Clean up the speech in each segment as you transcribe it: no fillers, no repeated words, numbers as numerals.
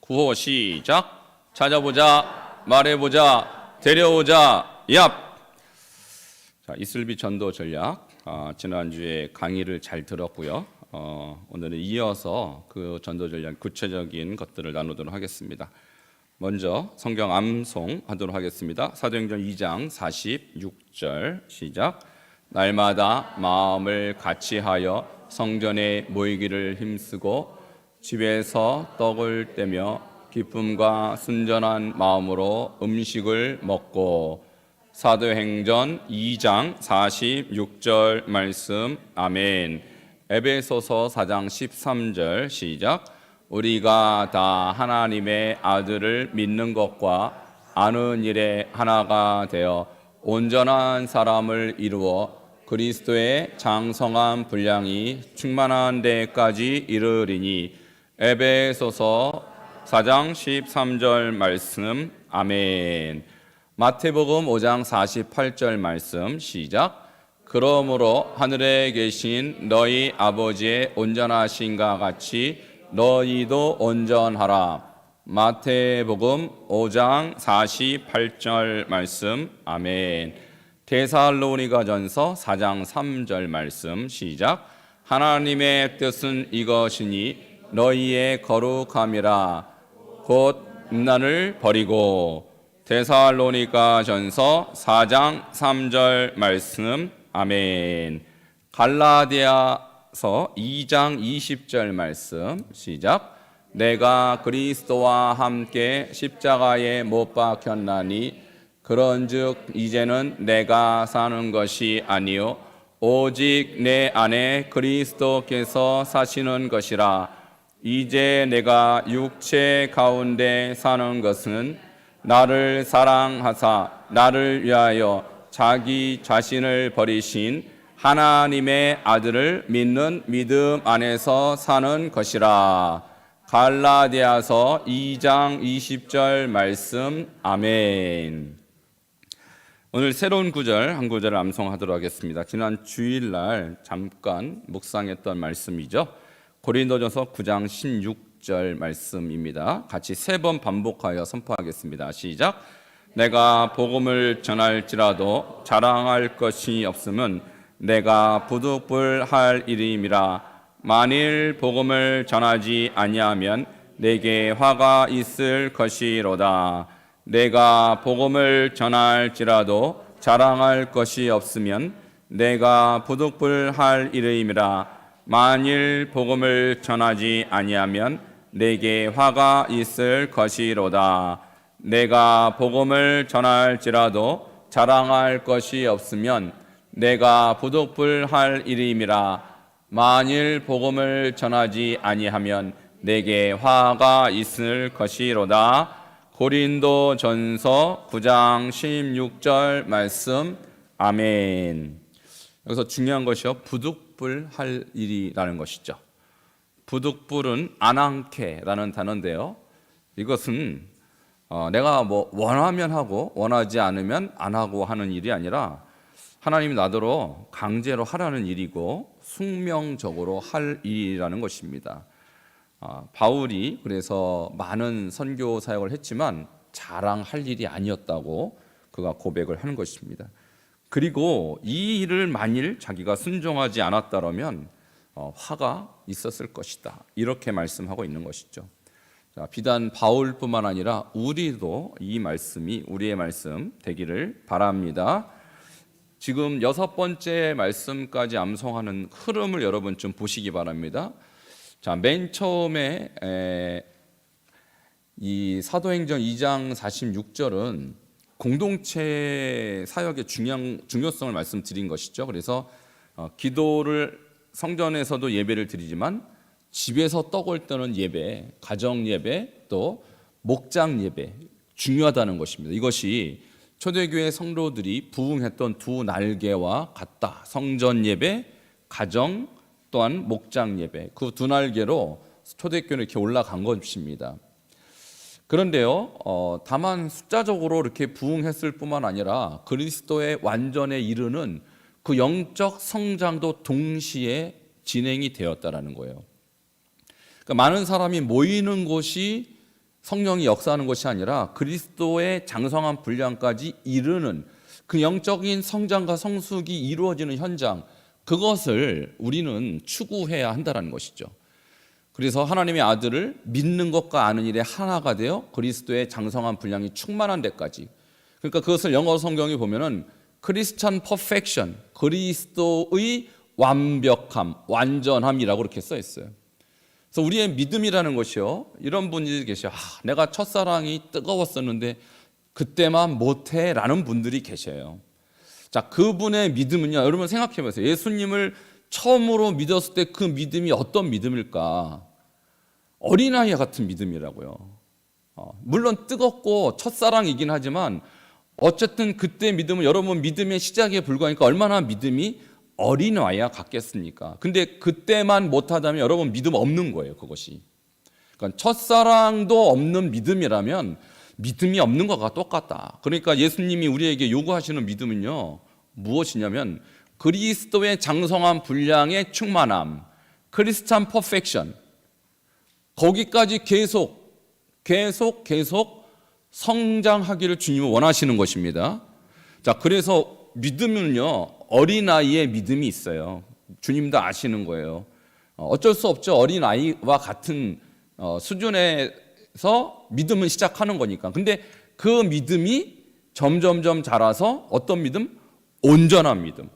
구호 시작. 찾아보자, 말해보자, 데려오자, 얍. 자, 이슬비 전도 전략. 지난주에 강의를 잘 들었고요. 오늘은 이어서 그 전도 전략 구체적인 것들을 나누도록 하겠습니다. 먼저 성경 암송하도록 하겠습니다. 사도행전 2장 46절 시작. 날마다 마음을 같이하여 성전에 모이기를 힘쓰고 집에서 떡을 떼며 기쁨과 순전한 마음으로 음식을 먹고. 사도행전 2장 46절 말씀. 아멘. 에베소서 4장 13절 시작. 우리가 다 하나님의 아들을 믿는 것과 아는 일에 하나가 되어 온전한 사람을 이루어 그리스도의 장성한 분량이 충만한 데까지 이르리니. 에베소서 4장 13절 말씀. 아멘. 마태복음 5장 48절 말씀 시작. 그러므로 하늘에 계신 너희 아버지의 온전하신가 같이 너희도 온전하라. 마태복음 5장 48절 말씀. 아멘. 데살로니가전서 4장 3절 말씀 시작. 하나님의 뜻은 이것이니 너희의 거룩함이라. 곧 음란을 버리고. 데살로니가전서 4장 3절 말씀. 아멘. 갈라디아서 2장 20절 말씀 시작. 내가 그리스도와 함께 십자가에 못 박혔나니 그런즉 이제는 내가 사는 것이 아니요 오직 내 안에 그리스도께서 사시는 것이라. 이제 내가 육체 가운데 사는 것은 나를 사랑하사 나를 위하여 자기 자신을 버리신 하나님의 아들을 믿는 믿음 안에서 사는 것이라. 갈라디아서 2장 20절 말씀. 아멘. 오늘 새로운 구절 한 구절을 암송하도록 하겠습니다. 지난 주일날 잠깐 묵상했던 말씀이죠. 고린도전서 9장 16절 말씀입니다. 같이 3번 반복하여 선포하겠습니다. 시작. 내가 복음을 전할지라도 자랑할 것이 없음은 내가 부득불할 일임이라. 만일 복음을 전하지 아니하면 내게 화가 있을 것이로다. 내가 복음을 전할지라도 자랑할 것이 없으면 내가 부득불할 일임이라. 만일 복음을 전하지 아니하면 내게 화가 있을 것이로다. 내가 복음을 전할지라도 자랑할 것이 없으면 내가 부득불할 일임이라. 만일 복음을 전하지 아니하면 내게 화가 있을 것이로다. 고린도전서 9장 16절 말씀. 아멘. 여기서 중요한 것이요, 부득불할 일이라는 것이죠. 부득불은 아난케라는 단어인데요, 이것은 내가 원하면 하고 원하지 않으면 안 하고 하는 일이 아니라 하나님이 나더러 강제로 하라는 일이고 숙명적으로 할 일이라는 것입니다. 바울이 그래서 많은 선교 사역을 했지만 자랑할 일이 아니었다고 그가 고백을 하는 것입니다. 그리고 이 일을 만일 자기가 순종하지 않았다면 화가 있었을 것이다, 이렇게 말씀하고 있는 것이죠. 자, 비단 바울뿐만 아니라 우리도 이 말씀이 우리의 말씀 되기를 바랍니다. 지금 6번째 말씀까지 암송하는 흐름을 여러분 좀 보시기 바랍니다. 자, 맨 처음에 이 사도행전 2장 46절은 공동체 사역의 중요성을 말씀드린 것이죠. 그래서 기도를 성전에서도 예배를 드리지만 집에서 떡을 뜨는 예배, 가정 예배, 또 목장 예배 중요하다는 것입니다. 이것이 초대교회 성도들이 부흥했던 두 날개와 같다. 성전 예배, 가정, 또한 목장 예배, 그 두 날개로 초대교회는 이렇게 올라간 것입니다. 그런데요, 다만 숫자적으로 이렇게 부흥했을 뿐만 아니라 그리스도의 완전에 이르는 그 영적 성장도 동시에 진행이 되었다라는 거예요. 그러니까 많은 사람이 모이는 곳이 성령이 역사하는 것이 아니라 그리스도의 장성한 분량까지 이르는 그 영적인 성장과 성숙이 이루어지는 현장, 그것을 우리는 추구해야 한다는 것이죠. 그래서 하나님의 아들을 믿는 것과 아는 일에 하나가 되어 그리스도의 장성한 분량이 충만한 데까지. 그러니까 그것을 영어 성경에 보면은 크리스찬 퍼펙션, 그리스도의 완벽함, 완전함이라고 그렇게 써 있어요. 그래서 우리의 믿음이라는 것이요, 이런 분들이 계셔. 내가 첫사랑이 뜨거웠었는데 그때만 못해 라는 분들이 계셔요. 자, 그분의 믿음은요, 여러분 생각해 보세요. 예수님을 처음으로 믿었을 때 그 믿음이 어떤 믿음일까? 어린아이 같은 믿음이라고요. 물론 뜨겁고 첫사랑이긴 하지만 어쨌든 그때 믿음은 여러분 믿음의 시작에 불과하니까 얼마나 믿음이 어린아이와 같겠습니까? 근데 그때만 못하다면 여러분 믿음 없는 거예요, 그것이. 그러니까 첫사랑도 없는 믿음이라면 믿음이 없는 것과 똑같다. 그러니까 예수님이 우리에게 요구하시는 믿음은요, 무엇이냐면 그리스도의 장성한 분량의 충만함, 크리스찬 퍼펙션, 거기까지 계속 성장하기를 주님은 원하시는 것입니다. 자, 그래서 믿음은요, 어린아이의 믿음이 있어요. 주님도 아시는 거예요. 어쩔 수 없죠. 어린아이와 같은 수준에서 믿음은 시작하는 거니까. 근데 그 믿음이 점점점 자라서 어떤 믿음? 온전한 믿음.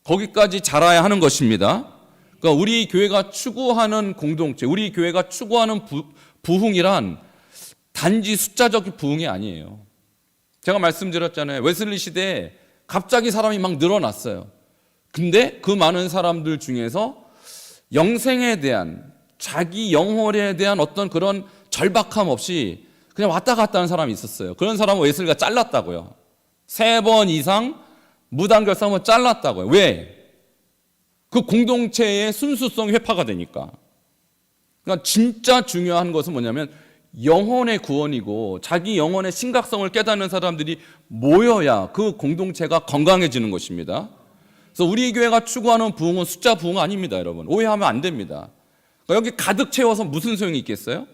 거기까지 자라야 하는 것입니다. 그러니까 우리 교회가 추구하는 공동체, 우리 교회가 추구하는 부흥이란 단지 숫자적 부흥이 아니에요. 제가 말씀드렸잖아요. 웨슬리 시대에 갑자기 사람이 막 늘어났어요. 근데 그 많은 사람들 중에서 영생에 대한, 자기 영혼에 대한 어떤 그런 절박함 없이 그냥 왔다 갔다 하는 사람이 있었어요. 그런 사람은 웨슬리가 잘랐다고요. 3번 이상 무단결석하면 잘랐다고요. 왜? 그 공동체의 순수성이 회파가 되니까. 그러니까 진짜 중요한 것은 뭐냐면 영혼의 구원이고 자기 영혼의 심각성을 깨닫는 사람들이 모여야 그 공동체가 건강해지는 것입니다. 그래서 우리 교회가 추구하는 부흥은 숫자 부흥 아닙니다, 여러분. 오해하면 안 됩니다. 그러니까 여기 가득 채워서 무슨 소용이 있겠어요?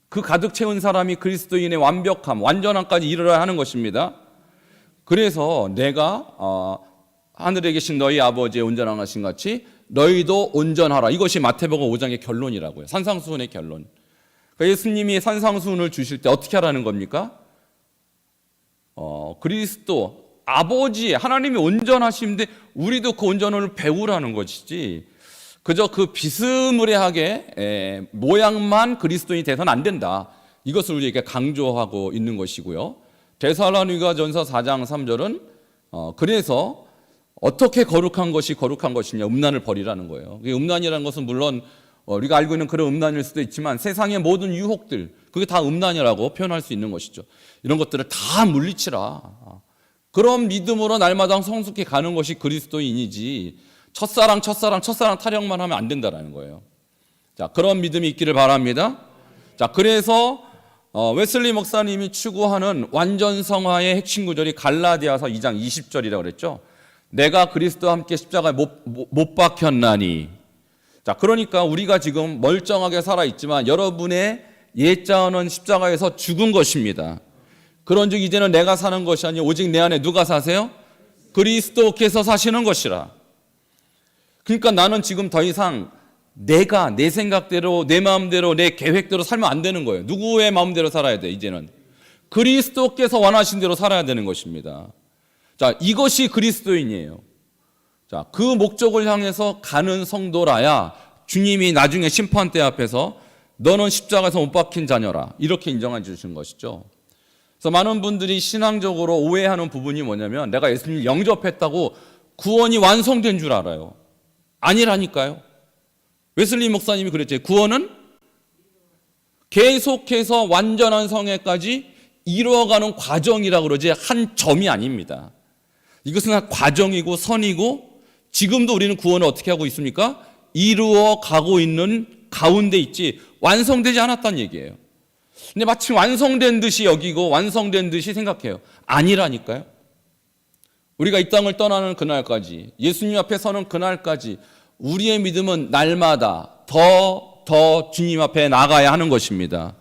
그 가득 채운 사람이 그리스도인의 완벽함, 완전함까지 이르러야 하는 것입니다. 그래서 내가 하늘에 계신 너희 아버지의 온전하신 같이 너희도 온전하라. 이것이 마태복음 5장의 결론이라고요. 산상수훈의 결론. 그러니까 예수님이 산상수훈을 주실 때 어떻게 하라는 겁니까? 그리스도 아버지 하나님이 온전하신데 우리도 그 온전함을 배우라는 것이지, 그저 그 비스무리하게 모양만 그리스도인이 돼서는 안 된다. 이것을 우리에게 강조하고 있는 것이고요. 데살로니가전서 4장 3절은 그래서 어떻게 거룩한 것이 거룩한 것이냐, 음란을 버리라는 거예요. 음란이라는 것은 물론 우리가 알고 있는 그런 음란일 수도 있지만 세상의 모든 유혹들, 그게 다 음란이라고 표현할 수 있는 것이죠. 이런 것들을 다 물리치라. 그런 믿음으로 날마다 성숙해 가는 것이 그리스도인이지 첫사랑 타령만 하면 안 된다는 거예요. 자, 그런 믿음이 있기를 바랍니다. 자, 그래서 웨슬리 목사님이 추구하는 완전성화의 핵심 구절이 갈라디아서 2장 20절이라고 그랬죠. 내가 그리스도와 함께 십자가에 못 박혔나니. 자, 그러니까 우리가 지금 멀쩡하게 살아있지만 여러분의 옛자는 십자가에서 죽은 것입니다. 그런즉 이제는 내가 사는 것이 아니요 오직 내 안에 누가 사세요? 그리스도께서 사시는 것이라. 그러니까 나는 지금 더 이상 내가 내 생각대로 내 마음대로 내 계획대로 살면 안 되는 거예요. 누구의 마음대로 살아야 돼? 이제는 그리스도께서 원하신 대로 살아야 되는 것입니다. 자, 이것이 그리스도인이에요. 자, 그 목적을 향해서 가는 성도라야 주님이 나중에 심판대 앞에서 너는 십자가에서 못 박힌 자녀라 이렇게 인정해 주시는 것이죠. 그래서 많은 분들이 신앙적으로 오해하는 부분이 뭐냐면 내가 예수님을 영접했다고 구원이 완성된 줄 알아요. 아니라니까요. 웨슬리 목사님이 그랬죠. 구원은 계속해서 완전한 성회까지 이루어가는 과정이라고 그러지 한 점이 아닙니다. 이것은 과정이고 선이고 지금도 우리는 구원을 어떻게 하고 있습니까? 이루어 가고 있는 가운데 있지 완성되지 않았다는 얘기예요. 근데 마치 완성된 듯이 여기고 완성된 듯이 생각해요. 아니라니까요. 우리가 이 땅을 떠나는 그날까지, 예수님 앞에 서는 그날까지 우리의 믿음은 날마다 더 주님 앞에 나가야 하는 것입니다.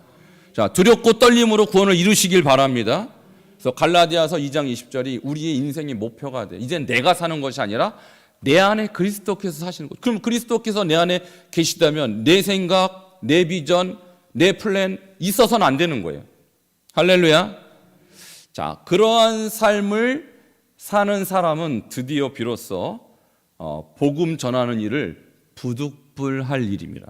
자, 두렵고 떨림으로 구원을 이루시길 바랍니다. 그래서 갈라디아서 2장 20절이 우리의 인생의 목표가 돼. 이제 내가 사는 것이 아니라 내 안에 그리스도께서 사시는 것. 그럼 그리스도께서 내 안에 계시다면 내 생각, 내 비전, 내 플랜 있어서는 안 되는 거예요. 할렐루야. 자, 그러한 삶을 사는 사람은 드디어 비로소 복음 전하는 일을 부득불할 일입니다.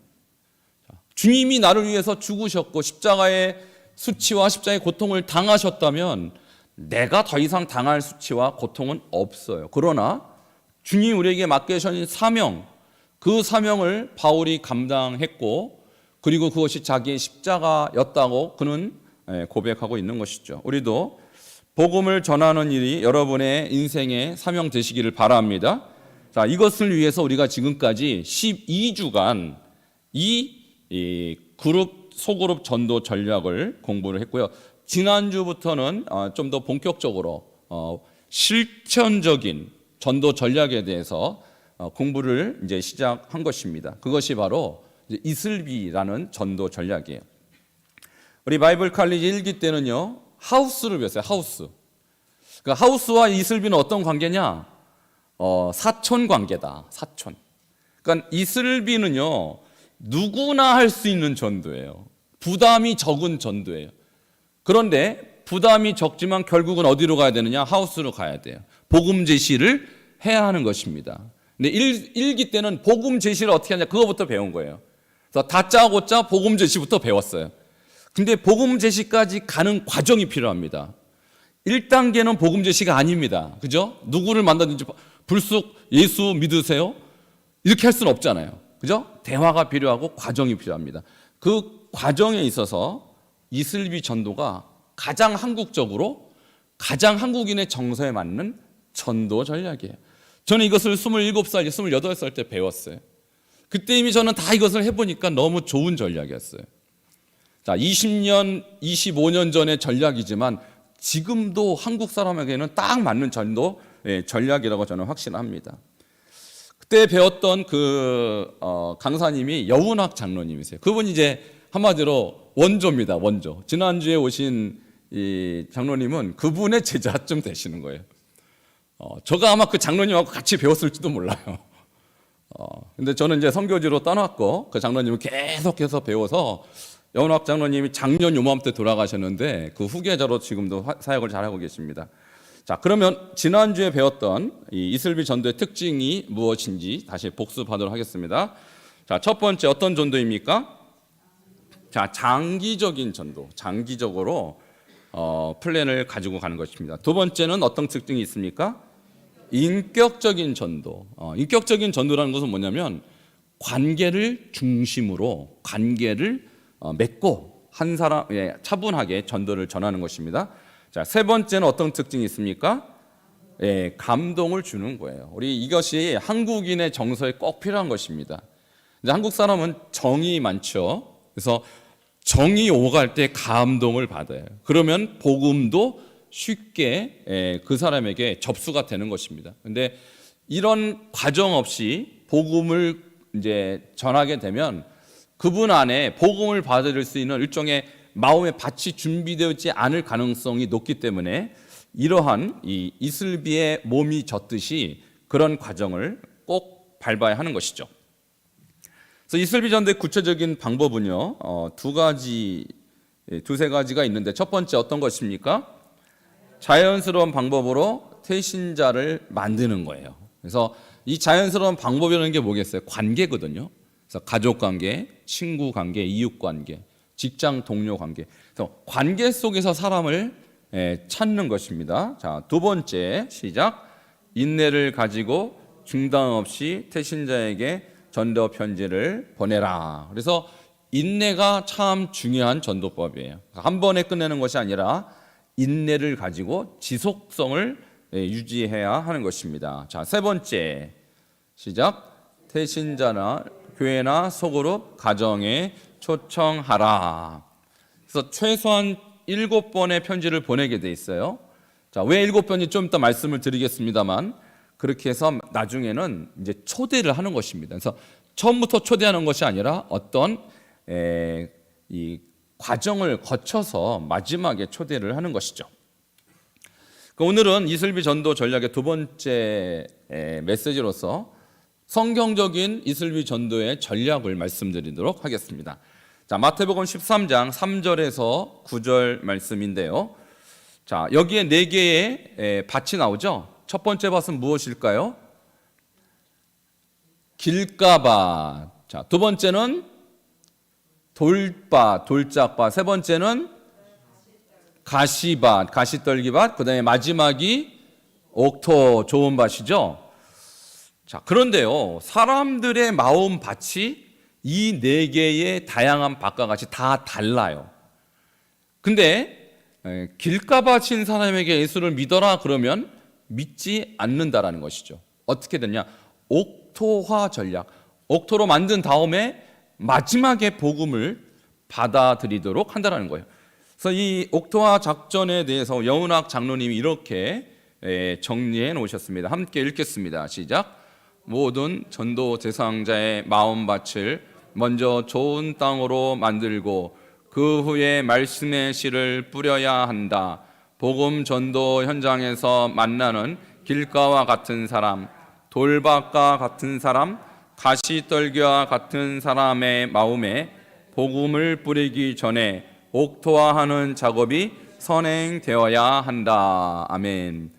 주님이 나를 위해서 죽으셨고 십자가의 수치와 십자가의 고통을 당하셨다면 내가 더 이상 당할 수치와 고통은 없어요. 그러나 주님 우리에게 맡겨주신 사명, 그 사명을 바울이 감당했고 그리고 그것이 자기의 십자가였다고 그는 고백하고 있는 것이죠. 우리도 복음을 전하는 일이 여러분의 인생의 사명 되시기를 바랍니다. 자, 이것을 위해서 우리가 지금까지 12주간 이 소그룹 전도 전략을 공부를 했고요. 지난주부터는 좀 더 본격적으로 실천적인 전도 전략에 대해서 공부를 이제 시작한 것입니다. 그것이 바로 이슬비라는 전도 전략이에요. 우리 바이블 칼리지 1기 때는요, 하우스를 배웠어요. 하우스. 그러니까 하우스와 이슬비는 어떤 관계냐? 사촌 관계다. 사촌. 그러니까 이슬비는요, 누구나 할 수 있는 전도예요. 부담이 적은 전도예요. 그런데 부담이 적지만 결국은 어디로 가야 되느냐? 하우스로 가야 돼요. 복음 제시를 해야 하는 것입니다. 근데 1기 때는 복음 제시를 어떻게 하냐? 그거부터 배운 거예요. 그래서 다짜고짜 복음 제시부터 배웠어요. 근데 복음 제시까지 가는 과정이 필요합니다. 1단계는 복음 제시가 아닙니다. 그죠? 누구를 만나든지 불쑥 예수 믿으세요? 이렇게 할 수는 없잖아요. 그죠? 대화가 필요하고 과정이 필요합니다. 그 과정에 있어서 이슬비 전도가 가장 한국적으로 가장 한국인의 정서에 맞는 전도 전략이에요. 저는 이것을 27살, 28살 때 배웠어요. 그때 이미 저는 다 이것을 해보니까 너무 좋은 전략이었어요. 자, 20년, 25년 전의 전략이지만 지금도 한국 사람에게는 딱 맞는 전도 전략이라고 저는 확신합니다. 그때 배웠던 강사님이 여운학 장로님이세요. 그분이 이제 한마디로 원조입니다. 원조. 지난주에 오신 이 장로님은 그분의 제자쯤 되시는 거예요. 제가 아마 그 장로님하고 같이 배웠을지도 몰라요. 근데 저는 이제 선교지로 떠났고 그 장로님은 계속해서 배워서 여운학 장로님이 작년 요맘때 돌아가셨는데 그 후계자로 지금도 사역을 잘하고 계십니다. 자, 그러면 지난주에 배웠던 이 이슬비 전도의 특징이 무엇인지 다시 복습하도록 하겠습니다. 자, 첫 번째 어떤 전도입니까? 자, 장기적인 전도, 장기적으로 플랜을 가지고 가는 것입니다. 두 번째는 어떤 특징이 있습니까? 인격적인 전도. 인격적인 전도라는 것은 뭐냐면 관계를 중심으로 관계를 맺고 한 사람에 차분하게 전도를 전하는 것입니다. 자, 세 번째는 어떤 특징이 있습니까? 감동을 주는 거예요. 우리 이것이 한국인의 정서에 꼭 필요한 것입니다. 이제 한국 사람은 정이 많죠. 그래서 정이 오갈 때 감동을 받아요. 그러면 복음도 쉽게 그 사람에게 접수가 되는 것입니다. 근데 이런 과정 없이 복음을 이제 전하게 되면 그분 안에 복음을 받을 수 있는 일종의 마음의 밭이 준비되어 있지 않을 가능성이 높기 때문에 이러한 이 이슬비의 몸이 젖듯이 그런 과정을 꼭 밟아야 하는 것이죠. 그래서 이슬비 전도의 구체적인 방법은요, 두세 가지가 있는데 첫 번째 어떤 것입니까? 자연스러운 방법으로 태신자를 만드는 거예요. 그래서 이 자연스러운 방법이라는 게 뭐겠어요? 관계거든요. 그래서 가족 관계, 친구 관계, 이웃 관계, 직장 동료 관계. 그래서 관계 속에서 사람을 찾는 것입니다. 자, 두 번째 시작. 인내를 가지고 중단 없이 태신자에게 전도 편지를 보내라. 그래서 인내가 참 중요한 전도법이에요. 한 번에 끝내는 것이 아니라 인내를 가지고 지속성을 유지해야 하는 것입니다. 자, 세 번째 시작. 태신자나 교회나 소그룹 가정에 초청하라. 그래서 최소한 7번의 편지를 보내게 돼 있어요. 자, 왜 7번이 좀 이따 말씀을 드리겠습니다만 그렇게 해서 나중에는 이제 초대를 하는 것입니다. 그래서 처음부터 초대하는 것이 아니라 어떤 이 과정을 거쳐서 마지막에 초대를 하는 것이죠. 오늘은 이슬비 전도 전략의 두 번째 메시지로서 성경적인 이슬비 전도의 전략을 말씀드리도록 하겠습니다. 자, 마태복음 13장 3절에서 9절 말씀인데요. 자, 여기에 4개의 밭이 나오죠. 첫 번째 밭은 무엇일까요? 길가밭. 자, 두 번째는 돌밭, 돌짝밭. 세 번째는 가시밭, 가시떨기밭. 그 다음에 마지막이 옥토, 좋은 밭이죠. 자, 그런데요, 사람들의 마음 밭이 이 4개의 다양한 밭과 같이 다 달라요. 근데 길가밭인 사람에게 예수를 믿어라 그러면 믿지 않는다라는 것이죠. 어떻게 되냐? 옥토화 전략. 옥토로 만든 다음에 마지막에 복음을 받아들이도록 한다는 거예요. 그래서 이 옥토화 작전에 대해서 여운학 장로님이 이렇게 정리해 놓으셨습니다. 함께 읽겠습니다. 시작. 모든 전도 대상자의 마음밭을 먼저 좋은 땅으로 만들고 그 후에 말씀의 씨를 뿌려야 한다. 복음 전도 현장에서 만나는 길가와 같은 사람, 돌밭과 같은 사람, 가시떨기와 같은 사람의 마음에 복음을 뿌리기 전에 옥토화하는 작업이 선행되어야 한다. 아멘.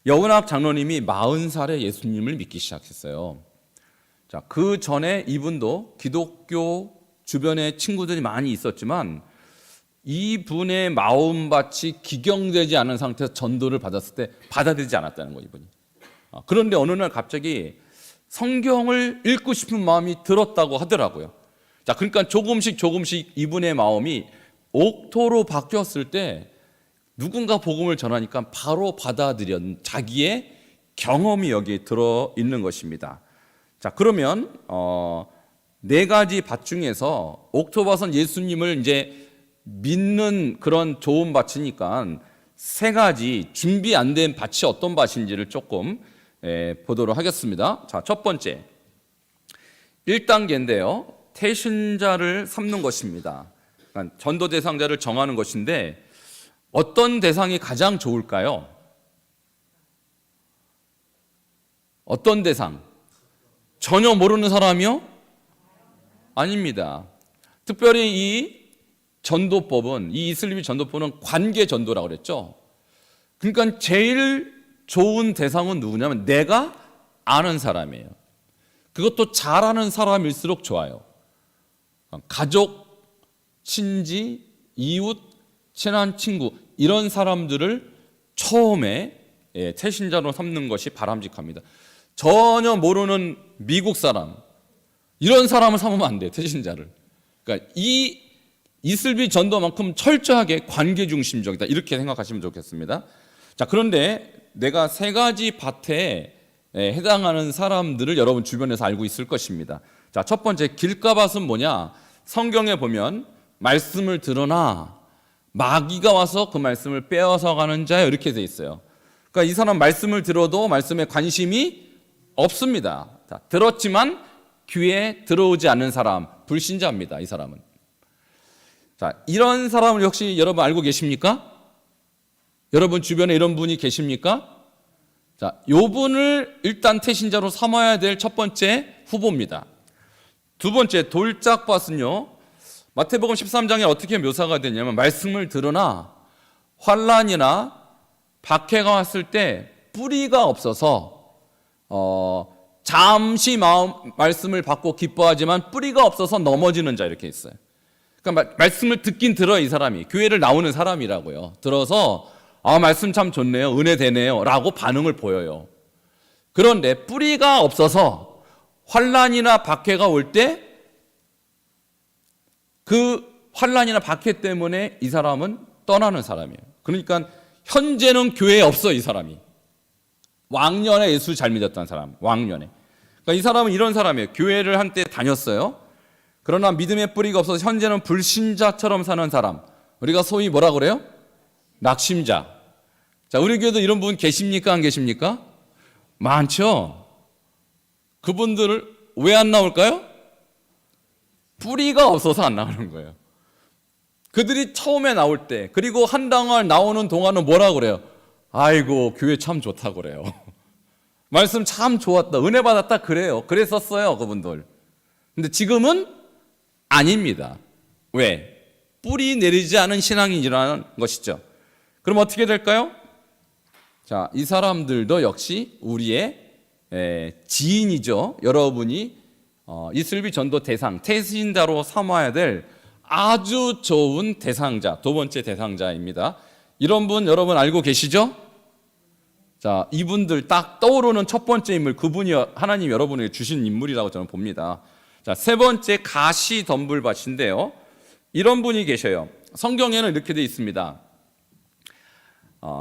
여운학 장로님이 40살에 예수님을 믿기 시작했어요. 자, 그 전에 이분도 기독교 주변에 친구들이 많이 있었지만 이분의 마음밭이 기경되지 않은 상태에서 전도를 받았을 때 받아들이지 않았다는 거예요, 이분이. 그런데 어느 날 갑자기 성경을 읽고 싶은 마음이 들었다고 하더라고요. 자, 그러니까 조금씩 이분의 마음이 옥토로 바뀌었을 때 누군가 복음을 전하니까 바로 받아들인 자기의 경험이 여기에 들어있는 것입니다. 자, 그러면 4가지 밭 중에서 옥토밭은 예수님을 이제 믿는 그런 좋은 밭이니까 3가지 준비 안 된 밭이 어떤 밭인지를 조금 보도록 하겠습니다. 자, 첫 번째 1단계인데요. 태신자를 삼는 것입니다. 그러니까 전도 대상자를 정하는 것인데 어떤 대상이 가장 좋을까요? 어떤 대상? 전혀 모르는 사람이요? 아닙니다. 특별히 이 전도법은, 이 이슬비 전도법은 관계 전도라고 그랬죠. 그러니까 제일 좋은 대상은 누구냐면 내가 아는 사람이에요. 그것도 잘 아는 사람일수록 좋아요. 가족, 친지, 이웃, 친한 친구 이런 사람들을 처음에 태신자로 삼는 것이 바람직합니다. 전혀 모르는 미국 사람 이런 사람을 삼으면 안 돼요. 태신자를. 그러니까 이 이슬비 전도만큼 철저하게 관계 중심적이다 이렇게 생각하시면 좋겠습니다. 자, 그런데 내가 3가지 밭에 해당하는 사람들을 여러분 주변에서 알고 있을 것입니다. 자, 첫 번째 길가밭은 뭐냐? 성경에 보면 말씀을 들으나 마귀가 와서 그 말씀을 빼앗아 가는 자여 이렇게 돼 있어요. 그러니까 이 사람 말씀을 들어도 말씀에 관심이 없습니다. 자, 들었지만 귀에 들어오지 않는 사람, 불신자입니다. 이 사람은. 자, 이런 사람을 혹시 여러분 알고 계십니까? 여러분 주변에 이런 분이 계십니까? 자, 요 분을 일단 태신자로 삼아야 될 첫 번째 후보입니다. 두 번째 돌짝밭은요. 마태복음 13장에 어떻게 묘사가 되냐면 말씀을 들으나 환난이나 박해가 왔을 때 뿌리가 없어서 잠시 말씀을 받고 기뻐하지만 뿌리가 없어서 넘어지는 자 이렇게 있어요. 그러니까 말씀을 듣긴 들어요. 이 사람이 교회를 나오는 사람이라고요. 들어서 말씀 참 좋네요. 은혜 되네요 라고 반응을 보여요. 그런데 뿌리가 없어서 환난이나 박해가 올 때 그 환난이나 박해 때문에 이 사람은 떠나는 사람이에요. 그러니까 현재는 교회에 없어. 이 사람이 왕년에 예수 잘 믿었던 사람, 왕년에. 그러니까 이 사람은 이런 사람이에요. 교회를 한때 다녔어요. 그러나 믿음의 뿌리가 없어서 현재는 불신자처럼 사는 사람, 우리가 소위 뭐라 그래요? 낙심자. 자, 우리 교회도 이런 분 계십니까? 안 계십니까? 많죠. 그분들을 왜 안 나올까요? 뿌리가 없어서 안 나오는 거예요. 그들이 처음에 나올 때, 그리고 한 당을 나오는 동안은 뭐라고 그래요? 아이고, 교회 참 좋다고 그래요. 말씀 참 좋았다, 은혜 받았다 그래요. 그랬었어요, 그분들. 근데 지금은 아닙니다. 왜? 뿌리 내리지 않은 신앙인이라는 것이죠. 그럼 어떻게 될까요? 자, 이 사람들도 역시 우리의 지인이죠. 여러분이 이슬비 전도 대상, 태신자로 삼아야 될 아주 좋은 대상자, 두 번째 대상자입니다. 이런 분 여러분 알고 계시죠? 자, 이분들 딱 떠오르는 첫 번째 인물, 그분이 하나님 여러분에게 주신 인물이라고 저는 봅니다. 자, 세 번째 가시덤불밭인데요. 이런 분이 계셔요. 성경에는 이렇게 되어 있습니다.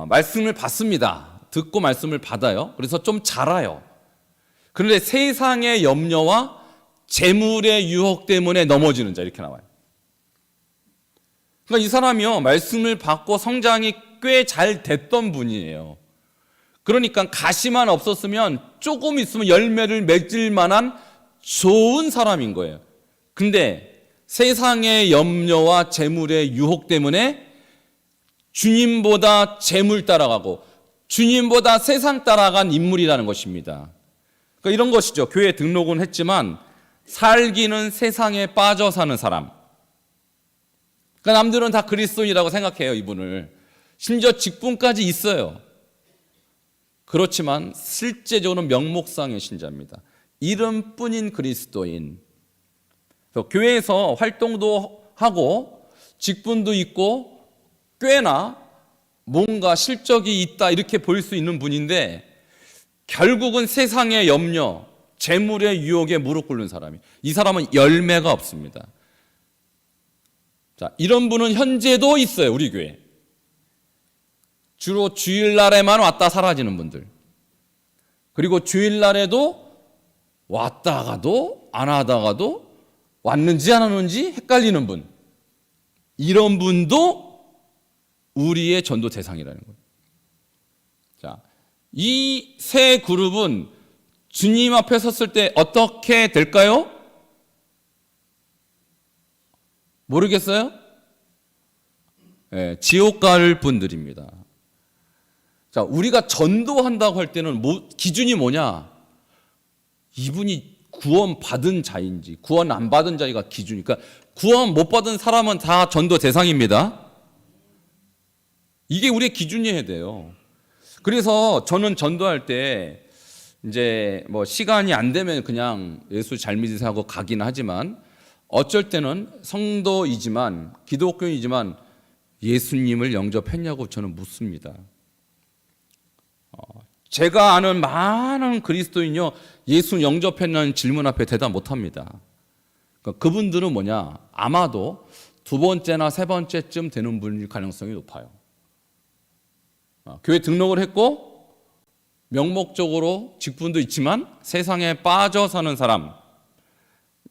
말씀을 받습니다. 듣고 말씀을 받아요. 그래서 좀 자라요. 그런데 세상의 염려와 재물의 유혹 때문에 넘어지는 자, 이렇게 나와요. 그러니까 이 사람이요, 말씀을 받고 성장이 꽤 잘 됐던 분이에요. 그러니까 가시만 없었으면 조금 있으면 열매를 맺을 만한 좋은 사람인 거예요. 근데 세상의 염려와 재물의 유혹 때문에 주님보다 재물 따라가고 주님보다 세상 따라간 인물이라는 것입니다. 그러니까 이런 것이죠. 교회 등록은 했지만 살기는 세상에 빠져 사는 사람. 그러니까 남들은 다 그리스도인이라고 생각해요, 이분을. 심지어 직분까지 있어요. 그렇지만 실제적으로는 명목상의 신자입니다. 이름뿐인 그리스도인. 교회에서 활동도 하고 직분도 있고 꽤나 뭔가 실적이 있다 이렇게 보일 수 있는 분인데 결국은 세상의 염려, 재물의 유혹에 무릎 꿇는 사람이, 이 사람은 열매가 없습니다. 자, 이런 분은 현재도 있어요, 우리 교회. 주로 주일날에만 왔다 사라지는 분들, 그리고 주일날에도 왔다가도 안 하다가도 왔는지 안 왔는지 헷갈리는 분, 이런 분도 우리의 전도 대상이라는 거예요. 자, 이 세 그룹은 주님 앞에 섰을 때 어떻게 될까요? 모르겠어요? 네, 지옥 갈 분들입니다. 자, 우리가 전도한다고 할 때는 기준이 뭐냐? 이분이 구원 받은 자인지 구원 안 받은 자가 기준이니까, 구원 못 받은 사람은 다 전도 대상입니다. 이게 우리의 기준이어야 돼요. 그래서 저는 전도할 때 이제 뭐 시간이 안 되면 그냥 예수 잘 믿으세요 하고 가긴 하지만, 어쩔 때는 성도이지만 기독교인이지만 예수님을 영접했냐고 저는 묻습니다. 제가 아는 많은 그리스도인요, 예수 영접했냐는 질문 앞에 대답 못합니다. 그분들은 뭐냐, 아마도 두 번째나 세 번째쯤 되는 분일 가능성이 높아요. 교회 등록을 했고 명목적으로 직분도 있지만 세상에 빠져 사는 사람,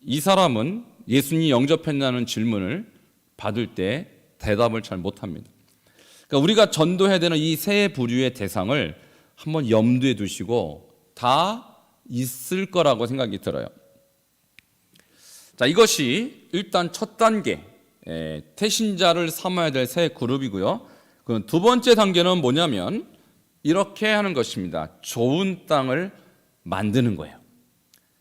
이 사람은 예수님 영접했냐는 질문을 받을 때 대답을 잘 못합니다. 그러니까 우리가 전도해야 되는 이 세 부류의 대상을 한번 염두에 두시고 다 있을 거라고 생각이 들어요. 자, 이것이 일단 첫 단계, 태신자를 삼아야 될 세 그룹이고요. 그 두 번째 단계는 뭐냐면 이렇게 하는 것입니다. 좋은 땅을 만드는 거예요.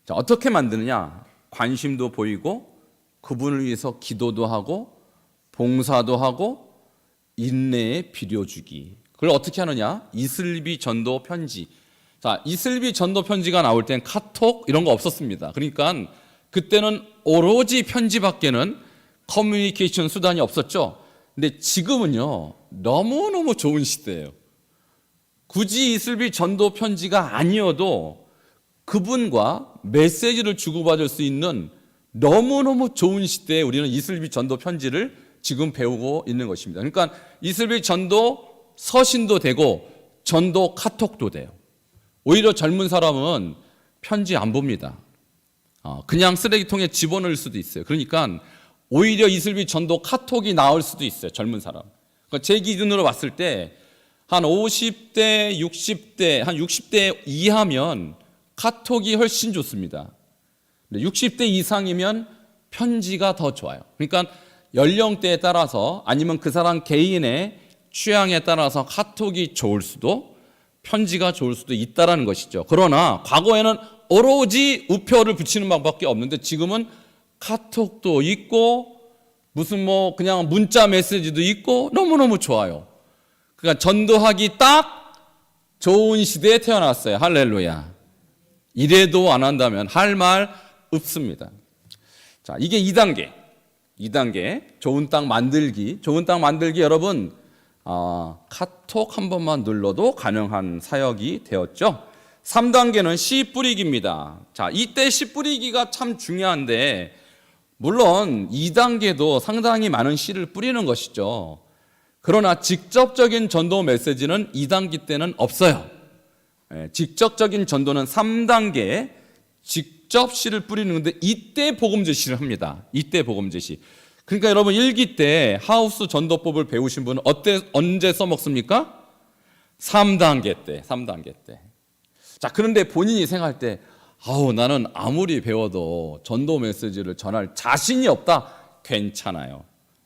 자, 어떻게 만드느냐? 관심도 보이고 그분을 위해서 기도도 하고 봉사도 하고 인내에 비려주기. 그걸 어떻게 하느냐? 이슬비 전도 편지. 자, 이슬비 전도 편지가 나올 땐 카톡 이런 거 없었습니다. 그러니까 그때는 오로지 편지밖에는 커뮤니케이션 수단이 없었죠. 근데 지금은요, 너무너무 좋은 시대예요. 굳이 이슬비 전도 편지가 아니어도 그분과 메시지를 주고받을 수 있는 너무너무 좋은 시대에 우리는 이슬비 전도 편지를 지금 배우고 있는 것입니다. 그러니까 이슬비 전도 서신도 되고 전도 카톡도 돼요. 오히려 젊은 사람은 편지 안 봅니다. 그냥 쓰레기통에 집어넣을 수도 있어요. 그러니까 오히려 이슬비 전도 카톡이 나을 수도 있어요, 젊은 사람. 그러니까 제 기준으로 봤을 때 한 50대, 60대, 한 60대 이하면 카톡이 훨씬 좋습니다. 60대 이상이면 편지가 더 좋아요. 그러니까 연령대에 따라서 아니면 그 사람 개인의 취향에 따라서 카톡이 좋을 수도 편지가 좋을 수도 있다라는 것이죠. 그러나 과거에는 오로지 우표를 붙이는 방법밖에 없는데 지금은 카톡도 있고 무슨 뭐 그냥 문자 메시지도 있고 너무너무 좋아요. 그러니까 전도하기 딱 좋은 시대에 태어났어요. 할렐루야. 이래도 안 한다면 할 말 없습니다. 자, 이게 2단계. 2단계 좋은 땅 만들기. 좋은 땅 만들기 여러분 카톡 한 번만 눌러도 가능한 사역이 되었죠. 3단계는 씨 뿌리기입니다. 자, 이때 씨 뿌리기가 참 중요한데 물론 2단계도 상당히 많은 씨를 뿌리는 것이죠. 그러나 직접적인 전도 메시지는 2단계 때는 없어요. 직접적인 전도는 3단계에 직접 씨를 뿌리는 건데 이때 복음 제시를 합니다. 이때 복음 제시. 그러니까 여러분 1기 때 하우스 전도법을 배우신 분은 언제 써먹습니까? 3단계 때. 3단계 때. 자, 그런데 본인이 생각할 때 나는 아무리 배워도 전도 메시지를 전할 자신이 없다. 괜찮아요.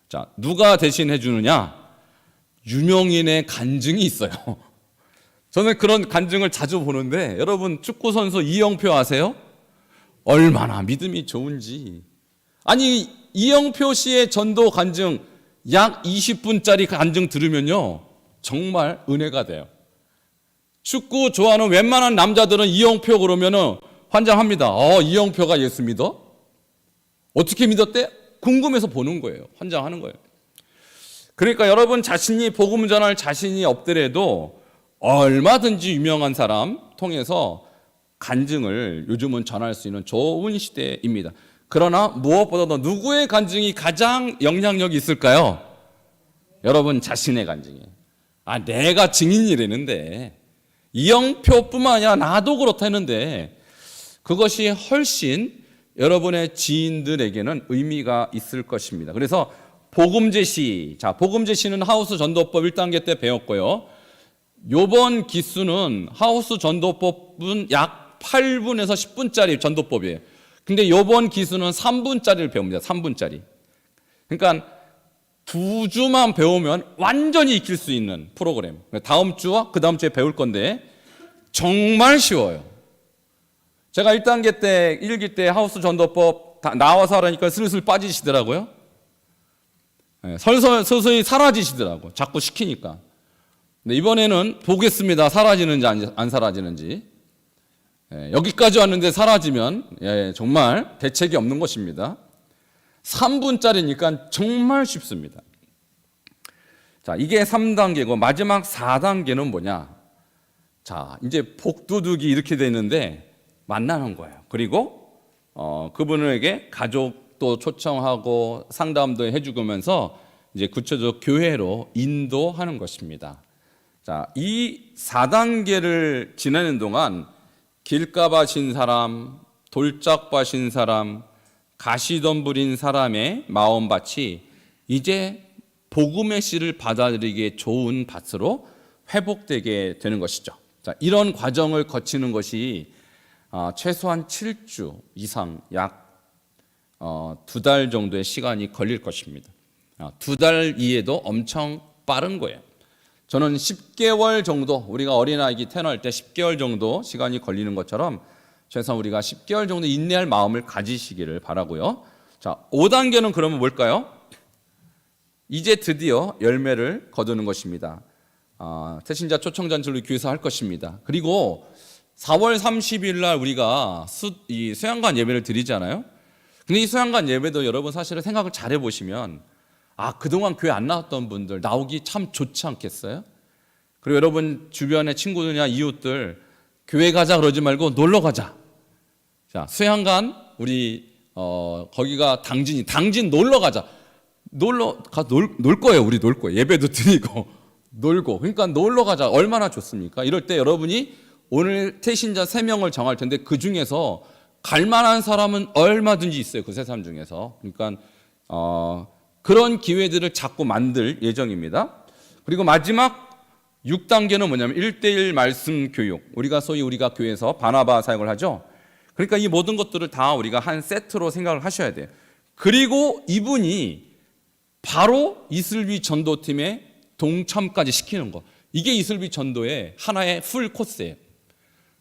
자, 누가 대신해 주느냐? 유명인의 간증이 있어요. 저는 그런 간증을 자주 보는데 여러분 축구 선수 이영표 아세요? 얼마나 믿음이 좋은지. 아니 이영표 씨의 전도 간증 약 20분짜리 간증 들으면요 정말 은혜가 돼요. 축구 좋아하는 웬만한 남자들은 이영표 그러면은 환장합니다. 이영표가 예수 믿어? 어떻게 믿었대? 궁금해서 보는 거예요. 환장하는 거예요. 그러니까 여러분 자신이 복음 전할 자신이 없더라도 얼마든지 유명한 사람 통해서 간증을 요즘은 전할 수 있는 좋은 시대입니다. 그러나 무엇보다도 누구의 간증이 가장 영향력이 있을까요? 여러분 자신의 간증이에요. 내가 증인이라는데 이영표뿐만 아니라 나도 그렇다는데 그것이 훨씬 여러분의 지인들에게는 의미가 있을 것입니다. 그래서 복음 제시. 자, 복음 제시는 하우스 전도법 1단계 때 배웠고요. 요번 기수는 하우스 전도법은 약 8분에서 10분짜리 전도법이에요. 근데 요번 기수는 3분짜리를 배웁니다. 3분짜리. 그러니까 2주만 배우면 완전히 익힐 수 있는 프로그램. 다음 주와 그 다음 주에 배울 건데 정말 쉬워요. 제가 1단계 때, 1기 때 하우스 전도법 나와서 하라니까 슬슬 빠지시더라고요. 서서히 사라지시더라고요. 자꾸 시키니까. 근데 이번에는 보겠습니다. 사라지는지 안 사라지는지. 여기까지 왔는데 사라지면 정말 대책이 없는 것입니다. 3분짜리니까 정말 쉽습니다. 자, 이게 3단계고 마지막 4단계는 뭐냐? 자, 이제 복두둑이 이렇게 되는데 만나는 거예요. 그리고 그분에게 가족도 초청하고 상담도 해주면서 이제 구체적 교회로 인도하는 것입니다. 자, 이 4단계를 지나는 동안 길가 신 사람, 돌짝 신 사람, 가시덤불인 사람의 마음밭이 이제 복음의 씨를 받아들이기에 좋은 밭으로 회복되게 되는 것이죠. 자, 이런 과정을 거치는 것이 최소한 7주 이상 약 2달 정도의 시간이 걸릴 것입니다. 2달 이해도 엄청 빠른 거예요. 저는 10개월 정도, 우리가 어린아이가 태어날 때 10개월 정도 시간이 걸리는 것처럼 최소한 우리가 10개월 정도 인내할 마음을 가지시기를 바라고요. 자, 5단계는 그러면 뭘까요? 이제 드디어 열매를 거두는 것입니다. 태신자 초청잔치를 교회에서 할 것입니다. 그리고 4월 30일 날 우리가 이 수양관 예배를 드리잖아요. 근데 이 수양관 예배도 여러분 사실은 생각을 잘 해보시면 그동안 교회 안 나왔던 분들 나오기 참 좋지 않겠어요? 그리고 여러분 주변의 친구들이나 이웃들 교회 가자 그러지 말고 놀러 가자. 자, 수양관 우리 거기가 당진 놀러 가자. 놀러 가 놀 거예요. 우리 놀 거예요. 예배도 드리고 놀고. 그러니까 놀러 가자. 얼마나 좋습니까? 이럴 때 여러분이 오늘 태신자 3명을 정할 텐데 그 중에서 갈 만한 사람은 얼마든지 있어요. 그 3사람 중에서. 그러니까 그런 기회들을 자꾸 만들 예정입니다. 그리고 마지막 6단계는 뭐냐면 1:1 말씀 교육. 우리가 교회에서 바나바 사역을 하죠. 그러니까 이 모든 것들을 다 우리가 한 세트로 생각을 하셔야 돼요. 그리고 이분이 바로 이슬비 전도팀의 동참까지 시키는 거. 이게 이슬비 전도의 하나의 풀 코스예요.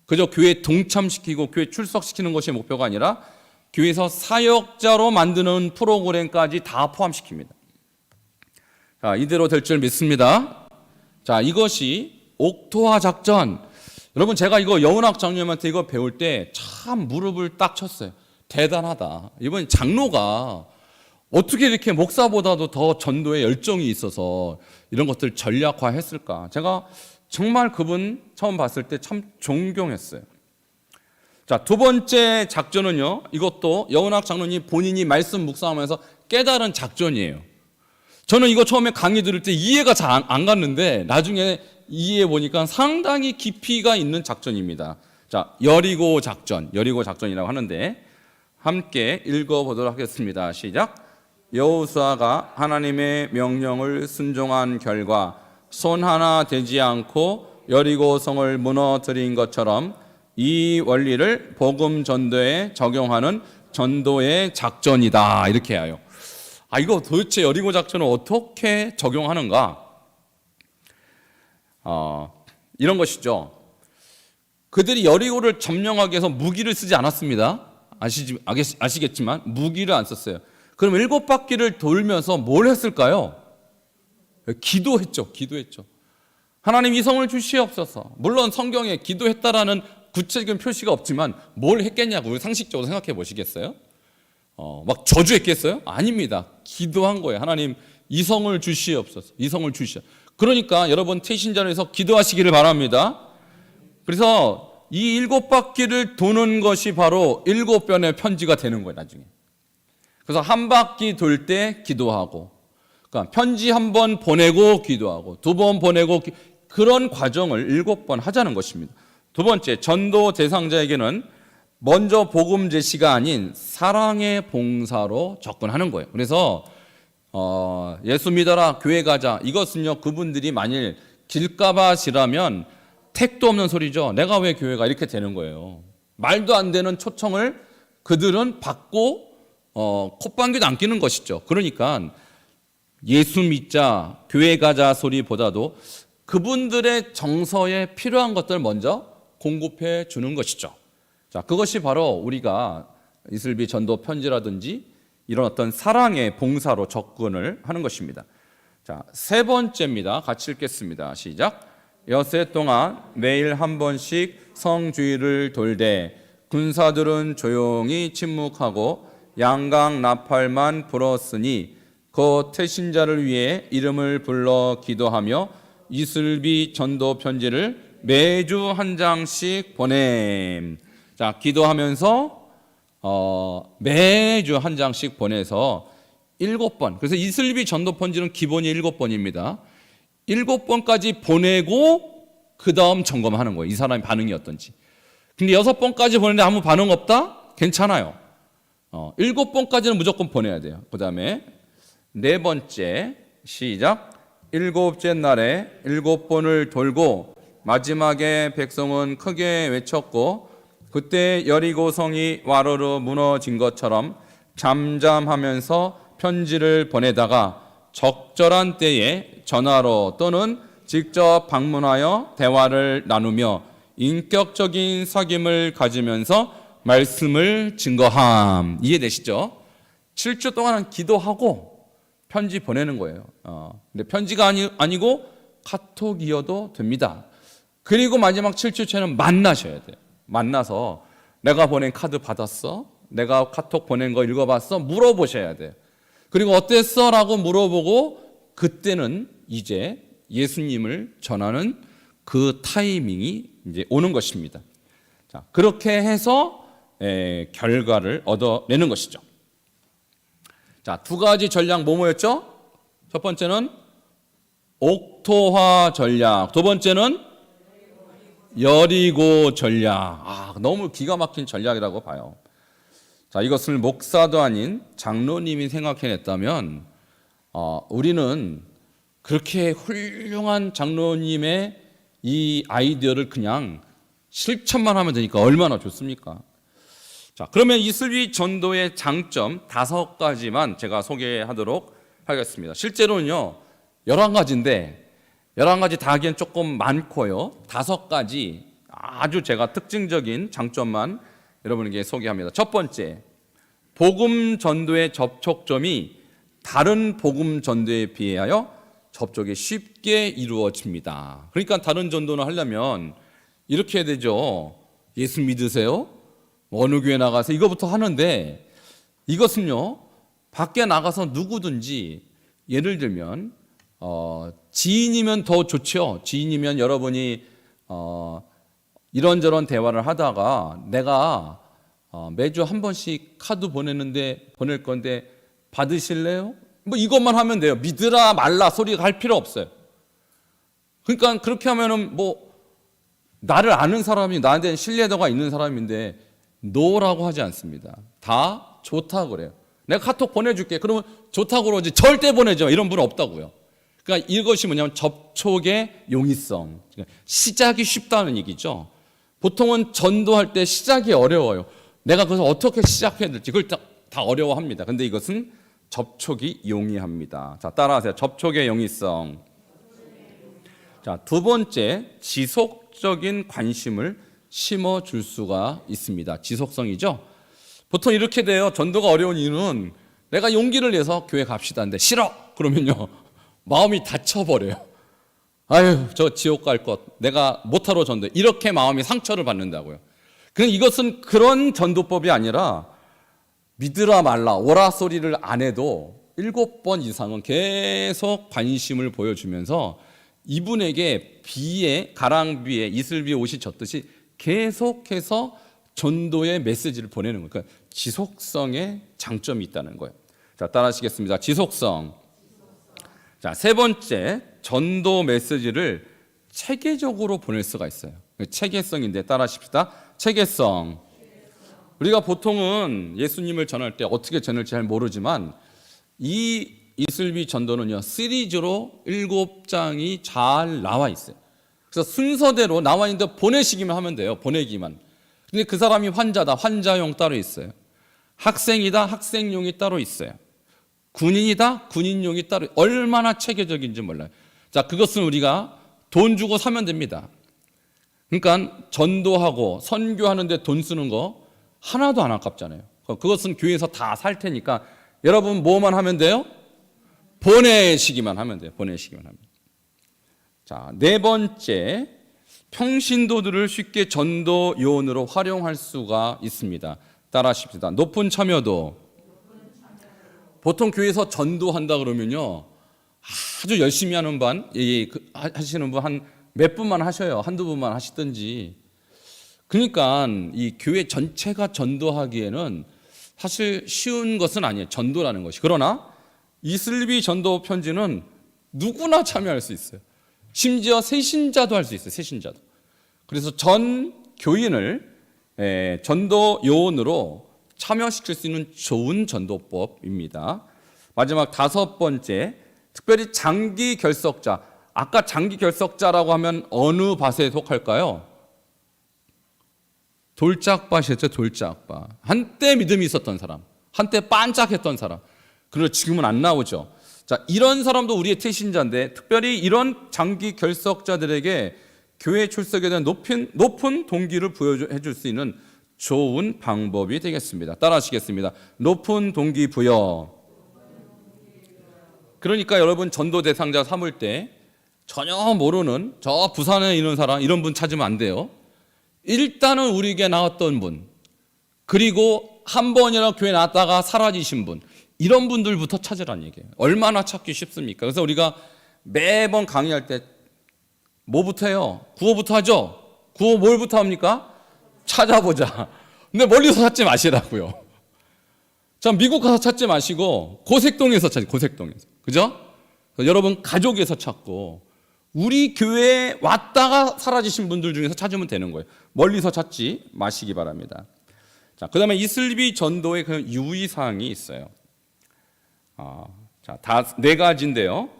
그저 교회 동참시키고 교회 출석시키는 것이 목표가 아니라 교회에서 사역자로 만드는 프로그램까지 다 포함시킵니다. 자, 이대로 될 줄 믿습니다. 자, 이것이 옥토화 작전. 여러분, 제가 이거 여운학 장로님한테 이거 배울 때 참 무릎을 딱 쳤어요. 대단하다. 이번 장로가 어떻게 이렇게 목사보다도 더 전도에 열정이 있어서 이런 것들 전략화했을까? 제가 정말 그분 처음 봤을 때 참 존경했어요. 자, 두 번째 작전은요, 이것도 여운학 장로님 본인이 말씀 묵상하면서 깨달은 작전이에요. 저는 이거 처음에 강의 들을 때 이해가 잘 안 갔는데 나중에 이해해 보니까 상당히 깊이가 있는 작전입니다. 자, 여리고 작전이라고 하는데 함께 읽어보도록 하겠습니다. 시작. 여호수아가 하나님의 명령을 순종한 결과 손 하나 대지 않고 여리고 성을 무너뜨린 것처럼 이 원리를 복음 전도에 적용하는 전도의 작전이다. 이렇게 해요. 이거 도대체 여리고 작전을 어떻게 적용하는가? 이런 것이죠. 그들이 여리고를 점령하기 위해서 무기를 쓰지 않았습니다. 아시겠지만 무기를 안 썼어요. 그럼 7바퀴를 돌면서 뭘 했을까요? 기도했죠. 하나님 이 성을 주시옵소서. 물론 성경에 기도했다라는 구체적인 표시가 없지만 뭘 했겠냐고 상식적으로 생각해 보시겠어요? 막 저주했겠어요? 아닙니다. 기도한 거예요. 하나님 이 성을 주시옵소서. 그러니까 여러분 태신자로서 기도하시기를 바랍니다. 그래서 이 7바퀴를 도는 것이 바로 7변의 편지가 되는 거예요, 나중에. 그래서 한 바퀴 돌 때 기도하고, 그러니까 편지 한 번 보내고 기도하고, 2번 보내고, 그런 과정을 7번 하자는 것입니다. 두 번째, 전도 대상자에게는 먼저 복음 제시가 아닌 사랑의 봉사로 접근하는 거예요. 그래서 예수 믿어라, 교회 가자. 이것은요, 그분들이 만일 길가밭이라면 택도 없는 소리죠. 내가 왜 교회가 이렇게 되는 거예요. 말도 안 되는 초청을 그들은 받고 콧방귀도 안 끼는 것이죠. 그러니까 예수 믿자, 교회 가자 소리보다도 그분들의 정서에 필요한 것들 먼저 공급해 주는 것이죠. 자, 그것이 바로 우리가 이슬비 전도 편지라든지 이런 어떤 사랑의 봉사로 접근을 하는 것입니다. 자, 세 번째입니다. 같이 읽겠습니다. 시작. 엿새 동안 매일 한 번씩 성주의를 돌되 군사들은 조용히 침묵하고 양강 나팔만 불었으니 그 태신자를 위해 이름을 불러 기도하며 이슬비 전도 편지를 매주 한 장씩 보냄. 자, 기도하면서 매주 한 장씩 보내서 7번. 그래서 이슬비 전도 편지는 기본이 7번입니다. 7번까지 보내고 그 다음 점검하는 거예요. 이 사람의 반응이 어떤지. 근데 6번까지 보냈는데 아무 반응 없다? 괜찮아요. 7번까지는 무조건 보내야 돼요. 그 다음에 4번째 시작. 7째 날에 7번을 돌고 마지막에 백성은 크게 외쳤고 그때 여리고 성이 와르르 무너진 것처럼 잠잠하면서 편지를 보내다가 적절한 때에 전화로 또는 직접 방문하여 대화를 나누며 인격적인 사귐을 가지면서 말씀을 증거함. 이해되시죠? 7주 동안은 기도하고 편지 보내는 거예요. 근데 편지가 아니고 카톡이어도 됩니다. 그리고 마지막 7주째는 만나셔야 돼요. 만나서 내가 보낸 카드 받았어? 내가 카톡 보낸 거 읽어봤어? 물어보셔야 돼요. 그리고 어땠어? 라고 물어보고 그때는 이제 예수님을 전하는 그 타이밍이 이제 오는 것입니다. 자, 그렇게 해서 결과를 얻어내는 것이죠. 자, 두 가지 전략 뭐였죠? 첫 번째는 옥토화 전략, 두 번째는 여리고 전략. 너무 기가 막힌 전략이라고 봐요. 자, 이것을 목사도 아닌 장로님이 생각해냈다면 우리는 그렇게 훌륭한 장로님의 이 아이디어를 그냥 실천만 하면 되니까 얼마나 좋습니까? 자, 그러면 이슬비 전도의 장점 5가지만 제가 소개하도록 하겠습니다. 실제로는요 11가지인데 11가지 다 하기엔 조금 많고요. 5가지 아주 제가 특징적인 장점만 여러분에게 소개합니다. 첫 번째, 복음 전도의 접촉점이 다른 복음 전도에 비하여 접촉이 쉽게 이루어집니다. 그러니까 다른 전도를 하려면 이렇게 해야 되죠. 예수 믿으세요? 어느 교회 나가서 이거부터 하는데, 이것은요 밖에 나가서 누구든지, 예를 들면 지인이면 더 좋죠. 지인이면 여러분이 이런저런 대화를 하다가 내가 매주 한 번씩 카드 보낼 건데 받으실래요? 뭐 이것만 하면 돼요. 믿으라 말라 소리가 할 필요 없어요. 그러니까 그렇게 하면은 뭐 나를 아는 사람이, 나한테 신뢰도가 있는 사람인데 노라고 하지 않습니다. 다 좋다고 그래요. 내가 카톡 보내줄게. 그러면 좋다고 그러지 절대 보내죠. 이런 분은 없다고요. 그러니까 이것이 뭐냐면 접촉의 용이성. 시작이 쉽다는 얘기죠. 보통은 전도할 때 시작이 어려워요. 내가 그래서 어떻게 시작해야 될지 그걸 다 어려워합니다. 근데 이것은 접촉이 용이합니다. 자, 따라하세요. 접촉의 용이성. 자, 두 번째, 지속적인 관심을 심어줄 수가 있습니다. 지속성이죠. 보통 이렇게 돼요. 전도가 어려운 이유는 내가 용기를 내서 교회 갑시다 하는데 싫어! 그러면요 마음이 다쳐버려요. 아유, 저 지옥 갈 것, 내가 못하러 전도해. 이렇게 마음이 상처를 받는다고요. 그럼 이것은 그런 전도법이 아니라 믿으라 말라 오라 소리를 안 해도 7번 이상은 계속 관심을 보여주면서 이분에게 가랑비에 이슬비에 옷이 젖듯이 계속해서 전도의 메시지를 보내는 거예요. 그러니까 지속성의 장점이 있다는 거예요. 자, 따라하시겠습니다. 지속성. 자, 세 번째, 전도 메시지를 체계적으로 보낼 수가 있어요. 체계성인데 따라하십시다. 체계성. 우리가 보통은 예수님을 전할 때 어떻게 전할지 잘 모르지만 이 이슬비 전도는요 시리즈로 7장이 잘 나와 있어요. 그래서 순서대로 나와 있는데 보내시기만 하면 돼요. 보내기만. 근데 그 사람이 환자다, 환자용 따로 있어요. 학생이다, 학생용이 따로 있어요. 군인이다, 군인용이 따로. 얼마나 체계적인지 몰라요. 자, 그것은 우리가 돈 주고 사면 됩니다. 그러니까 전도하고 선교하는데 돈 쓰는 거 하나도 안 아깝잖아요. 그것은 교회에서 다 살 테니까 여러분 뭐만 하면 돼요? 보내시기만 하면 돼요. 보내시기만 하면. 자, 네 번째, 평신도들을 쉽게 전도 요원으로 활용할 수가 있습니다. 따라하십시다. 높은 참여도. 보통 교회에서 전도한다 그러면요 아주 열심히 하는 반 하시는 분 한 몇 분만 하셔요. 한두 분만 하시든지. 그러니까 이 교회 전체가 전도하기에는 사실 쉬운 것은 아니에요. 전도라는 것이. 그러나 이슬비 전도 편지는 누구나 참여할 수 있어요. 심지어 새신자도 할 수 있어요. 새신자도. 그래서 전 교인을 전도 요원으로 참여시킬 수 있는 좋은 전도법입니다. 마지막 5번째, 특별히 장기 결석자. 아까 장기 결석자라고 하면 어느 밭에 속할까요? 돌짝밭이었죠. 돌짝밭. 한때 믿음이 있었던 사람, 한때 반짝했던 사람. 그리고 지금은 안 나오죠. 자, 이런 사람도 우리의 태신자인데 특별히 이런 장기 결석자들에게 교회 출석에 대한 높은 동기를 부여해 줄 수 있는 좋은 방법이 되겠습니다. 따라하시겠습니다. 높은 동기 부여. 그러니까 여러분 전도 대상자 삼을 때 전혀 모르는 저 부산에 있는 사람 이런 분 찾으면 안 돼요. 일단은 우리에게 나왔던 분, 그리고 한 번이나 교회 나왔다가 사라지신 분, 이런 분들부터 찾으라는 얘기예요. 얼마나 찾기 쉽습니까? 그래서 우리가 매번 강의할 때 뭐부터 해요? 구호부터 하죠? 구호 뭘부터 합니까? 찾아보자. 근데 멀리서 찾지 마시라고요. 자, 미국 가서 찾지 마시고 고색동에서 찾지, 고색동에서. 그죠? 여러분 가족에서 찾고 우리 교회에 왔다가 사라지신 분들 중에서 찾으면 되는 거예요. 멀리서 찾지 마시기 바랍니다. 자, 그다음에 이슬비 전도의 그 유의사항이 있어요. 자, 다 4가지인데요.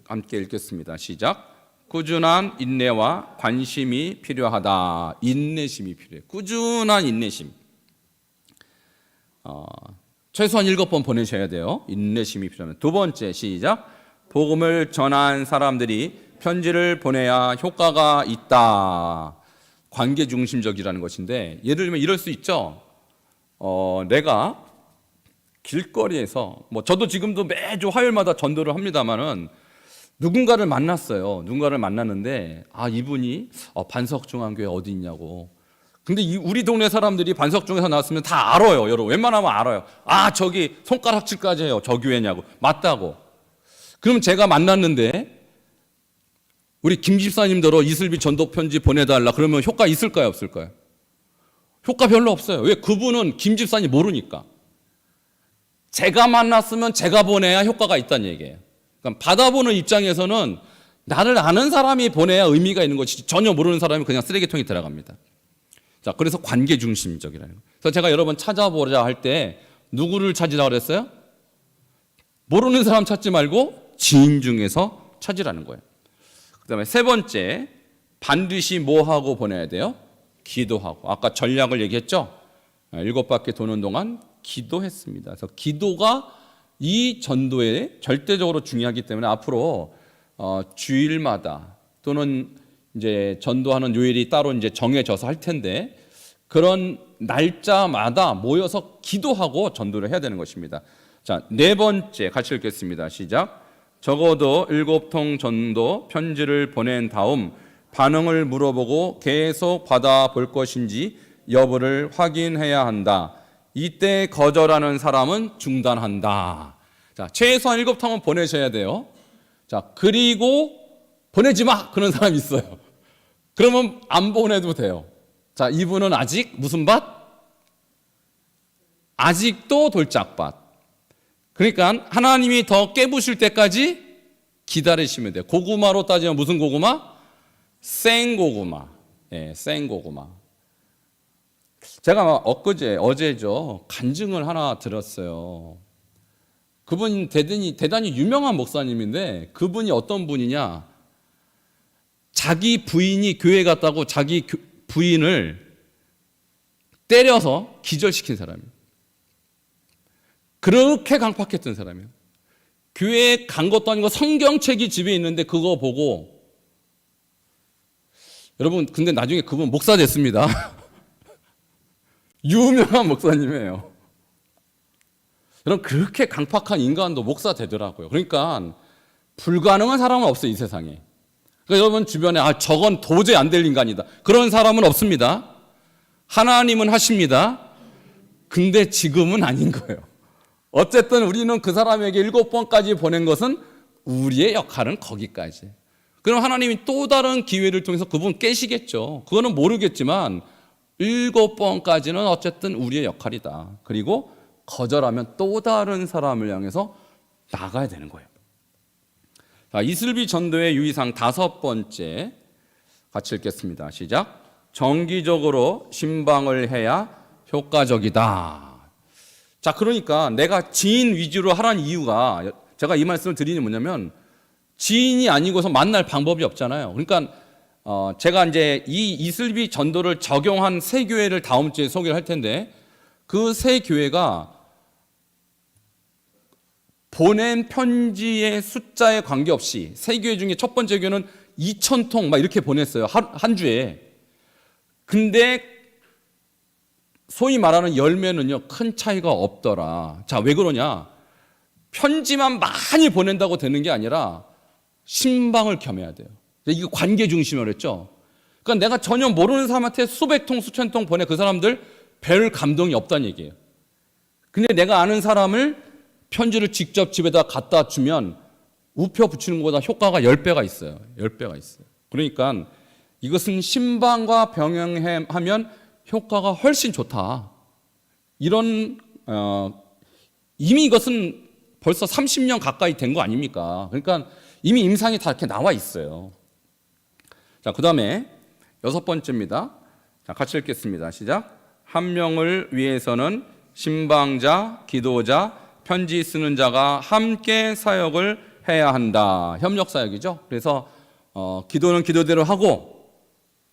함께 읽겠습니다. 시작. 꾸준한 인내와 관심이 필요하다. 인내심이 필요해요. 꾸준한 인내심. 최소한 7번 보내셔야 돼요. 인내심이 필요하면. 두 번째, 시작. 복음을 전한 사람들이 편지를 보내야 효과가 있다. 관계 중심적이라는 것인데, 예를 들면 이럴 수 있죠. 내가 길거리에서, 저도 지금도 매주 화요일마다 전도를 합니다만은, 누군가를 만났어요. 누군가를 만났는데, 이분이 반석중앙교회 어디 있냐고. 근데 우리 동네 사람들이 반석중에서 나왔으면 다 알아요. 여러분, 웬만하면 알아요. 저기 손가락질까지 해요. 저 교회냐고. 맞다고. 그럼 제가 만났는데 우리 김 집사님더러 이슬비 전도 편지 보내달라 그러면 효과 있을까요, 없을까요? 효과 별로 없어요. 왜? 그분은 김 집사님 모르니까. 제가 만났으면 제가 보내야 효과가 있다는 얘기예요. 그러니까 받아보는 입장에서는 나를 아는 사람이 보내야 의미가 있는 것이지, 전혀 모르는 사람이 그냥 쓰레기통에 들어갑니다. 자, 그래서 관계 중심적이라는 거예요. 그래서 제가 여러 번 찾아보자 할 때 누구를 찾으라고 그랬어요? 모르는 사람 찾지 말고 지인 중에서 찾으라는 거예요. 그 다음에 세 번째, 반드시 뭐 하고 보내야 돼요? 기도하고. 아까 전략을 얘기했죠? 7바퀴 도는 동안 기도했습니다. 그래서 기도가 이 전도에 절대적으로 중요하기 때문에 앞으로 주일마다 또는 이제 전도하는 요일이 따로 이제 정해져서 할 텐데, 그런 날짜마다 모여서 기도하고 전도를 해야 되는 것입니다. 자, 네 번째 같이 읽겠습니다. 시작. 적어도 7통 전도 편지를 보낸 다음 반응을 물어보고 계속 받아볼 것인지 여부를 확인해야 한다. 이때 거절하는 사람은 중단한다. 자, 최소한 7통은 보내셔야 돼요. 자, 그리고 보내지 마! 그런 사람이 있어요. 그러면 안 보내도 돼요. 자, 이분은 아직 무슨 밭? 아직도 돌짝밭. 그러니까 하나님이 더 깨부실 때까지 기다리시면 돼요. 고구마로 따지면 무슨 고구마? 생고구마. 예, 생고구마. 제가 어제죠. 간증을 하나 들었어요. 그분 대단히 유명한 목사님인데, 그분이 어떤 분이냐? 자기 부인이 교회 갔다고 자기 부인을 때려서 기절시킨 사람이에요. 그렇게 강팍했던 사람이에요. 교회에 간 것도 아니고 성경책이 집에 있는데 그거 보고, 여러분 근데 나중에 그분 목사 됐습니다. 유명한 목사님이에요. 여러분 그렇게 강팍한 인간도 목사 되더라고요. 그러니까 불가능한 사람은 없어요, 이 세상에. 그러니까 여러분 주변에 저건 도저히 안 될 인간이다, 그런 사람은 없습니다. 하나님은 하십니다. 근데 지금은 아닌 거예요. 어쨌든 우리는 그 사람에게 7번까지 보낸 것은 우리의 역할은 거기까지. 그럼 하나님이 또 다른 기회를 통해서 그분 깨시겠죠. 그거는 모르겠지만 7번까지는 어쨌든 우리의 역할이다. 그리고 거절하면 또 다른 사람을 향해서 나가야 되는 거예요. 자, 이슬비 전도의 유의사항 5번째 같이 읽겠습니다. 시작. 정기적으로 신방을 해야 효과적이다. 자, 그러니까 내가 지인 위주로 하라는 이유가, 제가 이 말씀을 드리는 뭐냐면, 지인이 아니고서 만날 방법이 없잖아요. 그러니까 제가 이제 이 이슬비 전도를 적용한 세 교회를 다음 주에 소개를 할 텐데, 그 세 교회가 보낸 편지의 숫자에 관계없이 세 교회 중에 첫 번째 교회는 2,000통 막 이렇게 보냈어요. 한 주에. 근데 소위 말하는 열매는요, 큰 차이가 없더라. 자, 왜 그러냐? 편지만 많이 보낸다고 되는 게 아니라 신방을 겸해야 돼요. 이거 관계 중심이라고 했죠. 그러니까 내가 전혀 모르는 사람한테 수백 통, 수천 통 보내, 그 사람들 별 감동이 없다는 얘기예요. 근데 내가 아는 사람을 편지를 직접 집에다 갖다 주면 우표 붙이는 것보다 효과가 10배가 있어요. 10배가 있어요. 그러니까 이것은 신방과 병행하면 효과가 훨씬 좋다. 이런 이미 이것은 벌써 30년 가까이 된 거 아닙니까? 그러니까 이미 임상이 다 이렇게 나와 있어요. 자, 그 다음에 6번째입니다. 자, 같이 읽겠습니다. 시작. 한 명을 위해서는 신방자, 기도자, 편지 쓰는 자가 함께 사역을 해야 한다. 협력 사역이죠. 그래서 기도는 기도대로 하고,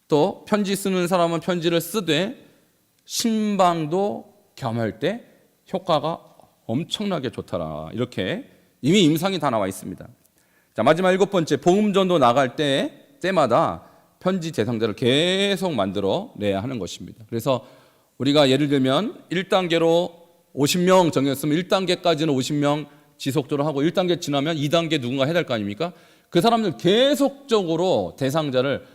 또 편지 쓰는 사람은 편지를 쓰되, 신방도 겸할 때 효과가 엄청나게 좋더라. 이렇게 이미 임상이 다 나와 있습니다. 자, 마지막 7번째, 복음전도 나갈 때마다 편지 대상자를 계속 만들어 내야 하는 것입니다. 그래서 우리가 예를 들면 1단계로 50명 정했으면 1단계까지는 50명 지속적으로 하고 1단계 지나면 2단계 누군가 해야 될 거 아닙니까? 그 사람들 계속적으로 대상자를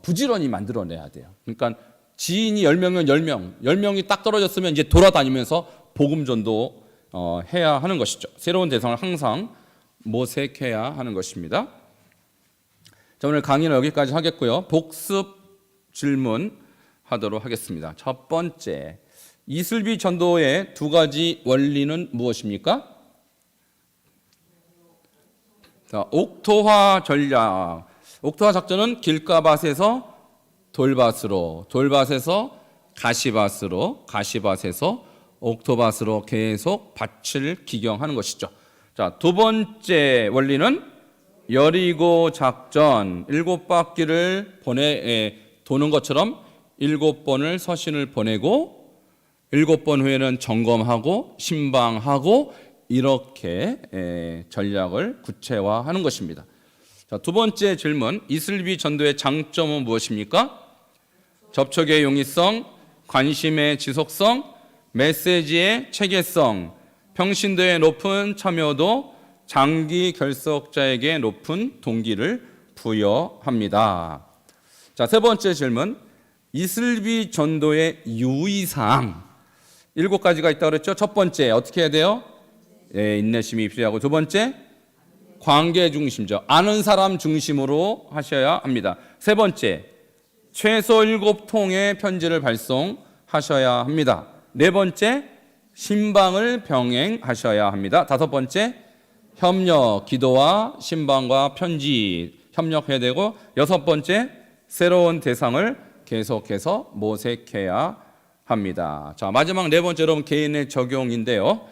부지런히 만들어내야 돼요. 그러니까 지인이 10명이면 10명, 10명이 딱 떨어졌으면 이제 돌아다니면서 복음전도 해야 하는 것이죠. 새로운 대상을 항상 모색해야 하는 것입니다. 자, 오늘 강의는 여기까지 하겠고요. 복습 질문 하도록 하겠습니다. 첫 번째, 이슬비 전도의 두 가지 원리는 무엇입니까? 자, 옥토화 전략. 옥토화 작전은 길가밭에서 돌밭으로, 돌밭에서 가시밭으로, 가시밭에서 옥토밭으로 계속 밭을 기경하는 것이죠. 자, 두 번째 원리는 여리고 작전. 7바퀴를 도는 것처럼 7번을 서신을 보내고 7번 후에는 점검하고 신방하고 이렇게 전략을 구체화하는 것입니다. 자, 두 번째 질문, 이슬비 전도의 장점은 무엇입니까? 접촉의 용이성, 관심의 지속성, 메시지의 체계성, 평신도의 높은 참여도, 장기 결석자에게 높은 동기를 부여합니다. 자, 세 번째 질문, 이슬비 전도의 유의사항 7가지가 있다고 그랬죠. 첫 번째, 어떻게 해야 돼요? 인내심이 필요하고, 두 번째, 관계 중심적, 아는 사람 중심으로 하셔야 합니다. 세 번째, 최소 7통의 편지를 발송하셔야 합니다. 네 번째, 신방을 병행하셔야 합니다. 다섯 번째, 협력, 기도와 신방과 편지 협력해야 되고, 여섯 번째, 새로운 대상을 계속해서 모색해야 합니다. 자, 마지막 네 번째, 여러분 개인의 적용인데요.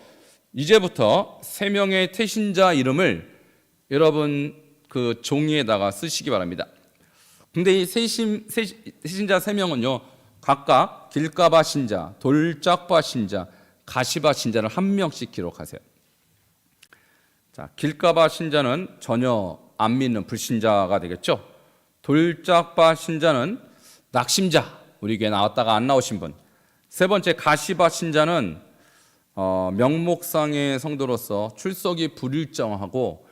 이제부터 3명의 태신자 이름을 여러분 그 종이에다가 쓰시기 바랍니다. 근데 이 태신자 3명은요, 각각 길가밭 신자, 돌짝밭 신자, 가시밭 신자를 1명씩 기록하세요. 자, 길가밭 신자는 전혀 안 믿는 불신자가 되겠죠. 돌짝밭 신자는 낙심자, 우리 교회 나왔다가 안 나오신 분. 세 번째, 가시밭 신자는 명목상의 성도로서 출석이 불일정하고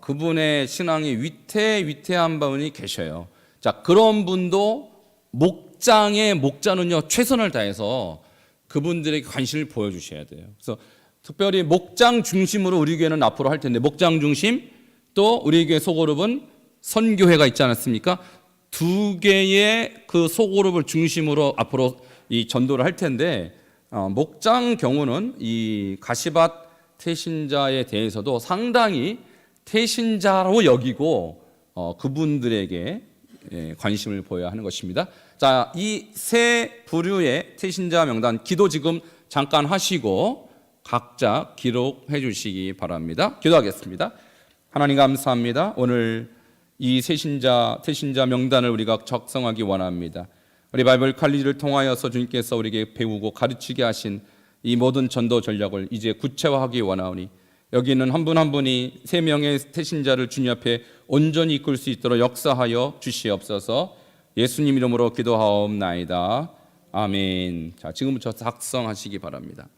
그분의 신앙이 위태한 분이 계셔요. 자, 그런 분도 목자는요, 최선을 다해서 그분들에게 관심을 보여주셔야 돼요. 그래서 특별히 목장 중심으로 우리 교회는 앞으로 할 텐데, 목장 중심, 또 우리 교회 소그룹은 선교회가 있지 않았습니까? 2개의 그 소그룹을 중심으로 앞으로 이 전도를 할 텐데, 목장 경우는 이 가시밭 태신자에 대해서도 상당히 태신자로 여기고 그분들에게 관심을 보여야 하는 것입니다. 자, 이 세 부류의 태신자 명단 기도 지금 잠깐 하시고 각자 기록해 주시기 바랍니다. 기도하겠습니다. 하나님 감사합니다. 오늘 이 태신자 명단을 우리가 작성하기 원합니다. 우리 바이블 칼리지를 통하여서 주님께서 우리에게 배우고 가르치게 하신 이 모든 전도 전략을 이제 구체화하기 원하오니, 여기 있는 한 분 한 분이 3명의 태신자를 주님 앞에 온전히 이끌 수 있도록 역사하여 주시옵소서. 예수님 이름으로 기도하옵나이다. 아멘. 자, 지금부터 작성하시기 바랍니다.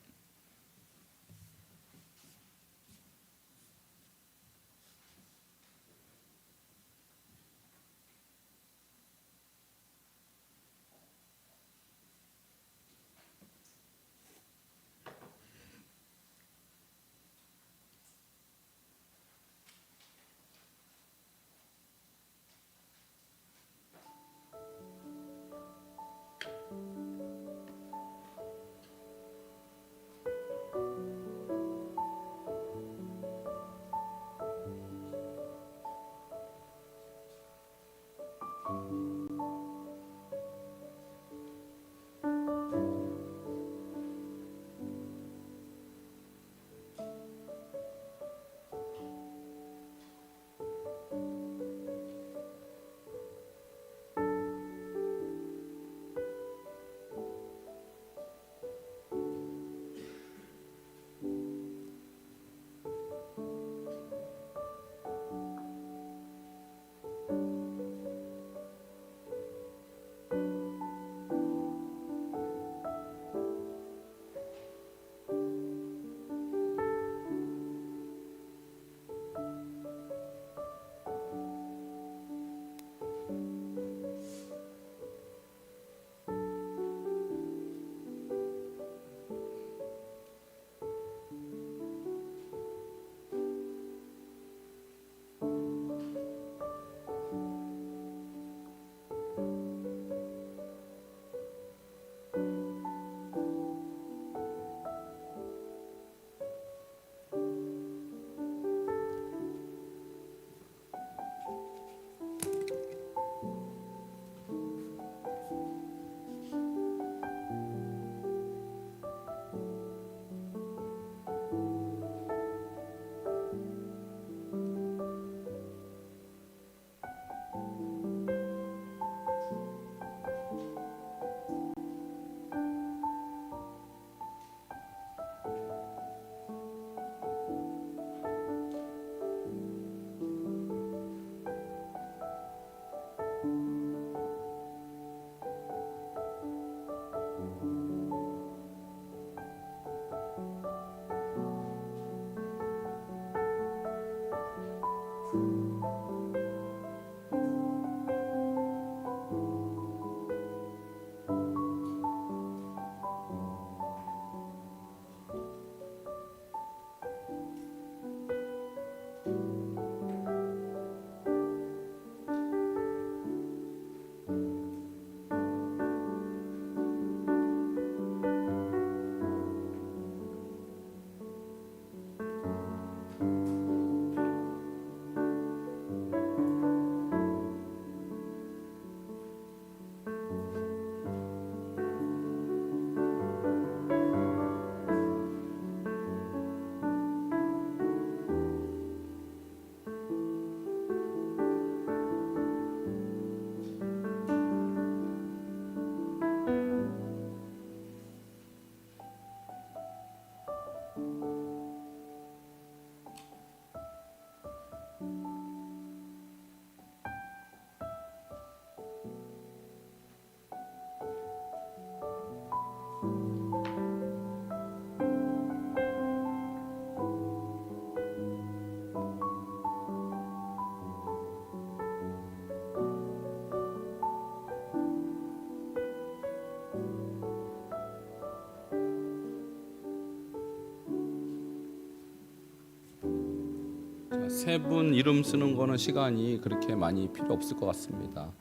세 분 이름 쓰는 거는 시간이 그렇게 많이 필요 없을 것 같습니다.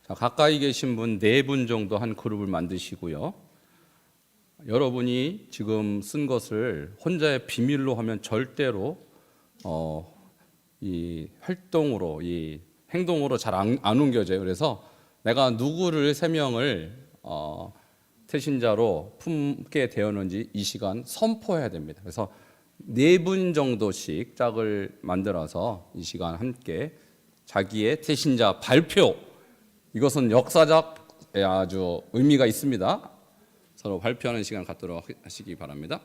자, 가까이 계신 분 네 분 정도 한 그룹을 만드시고요. 여러분이 지금 쓴 것을 혼자의 비밀로 하면 절대로 이 활동으로, 이 행동으로 잘 안 옮겨져요. 그래서 내가 누구를 세 명을 태신자로 품게 되었는지 이 시간 선포해야 됩니다. 그래서 네 분 정도씩 짝을 만들어서 이 시간 함께 자기의 태신자 발표, 이것은 역사적 아주 의미가 있습니다. 서로 발표하는 시간 갖도록 하시기 바랍니다.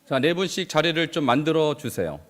자, 네 분씩 자리를 좀 만들어 주세요.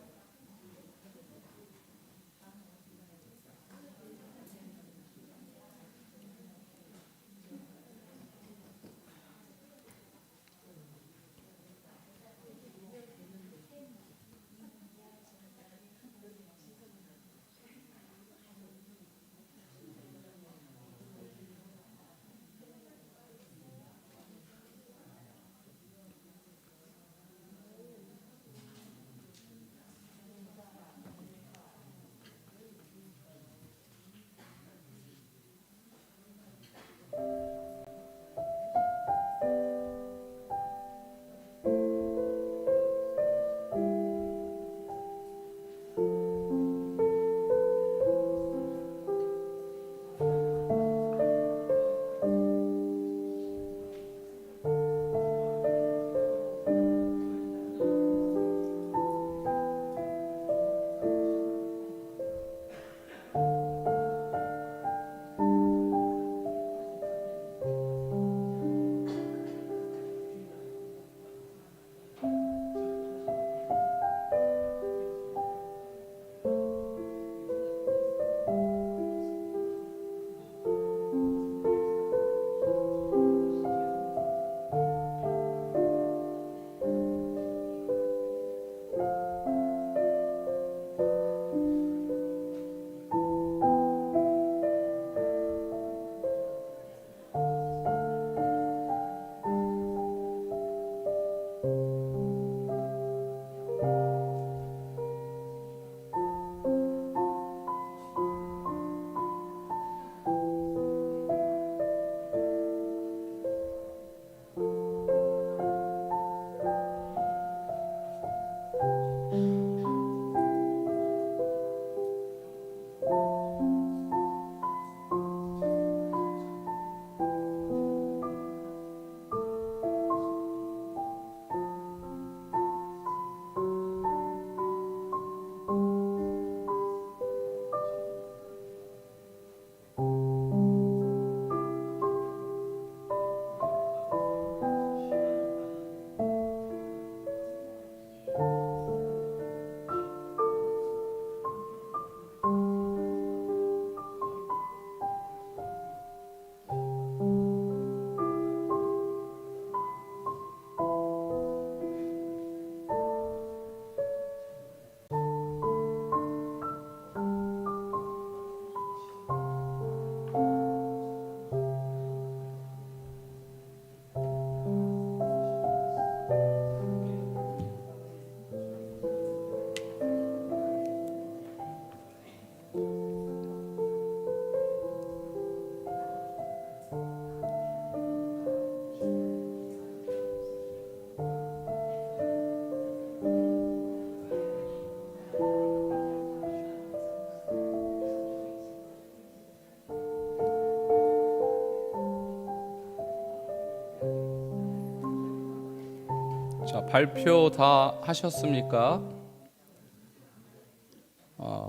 발표 다 하셨습니까?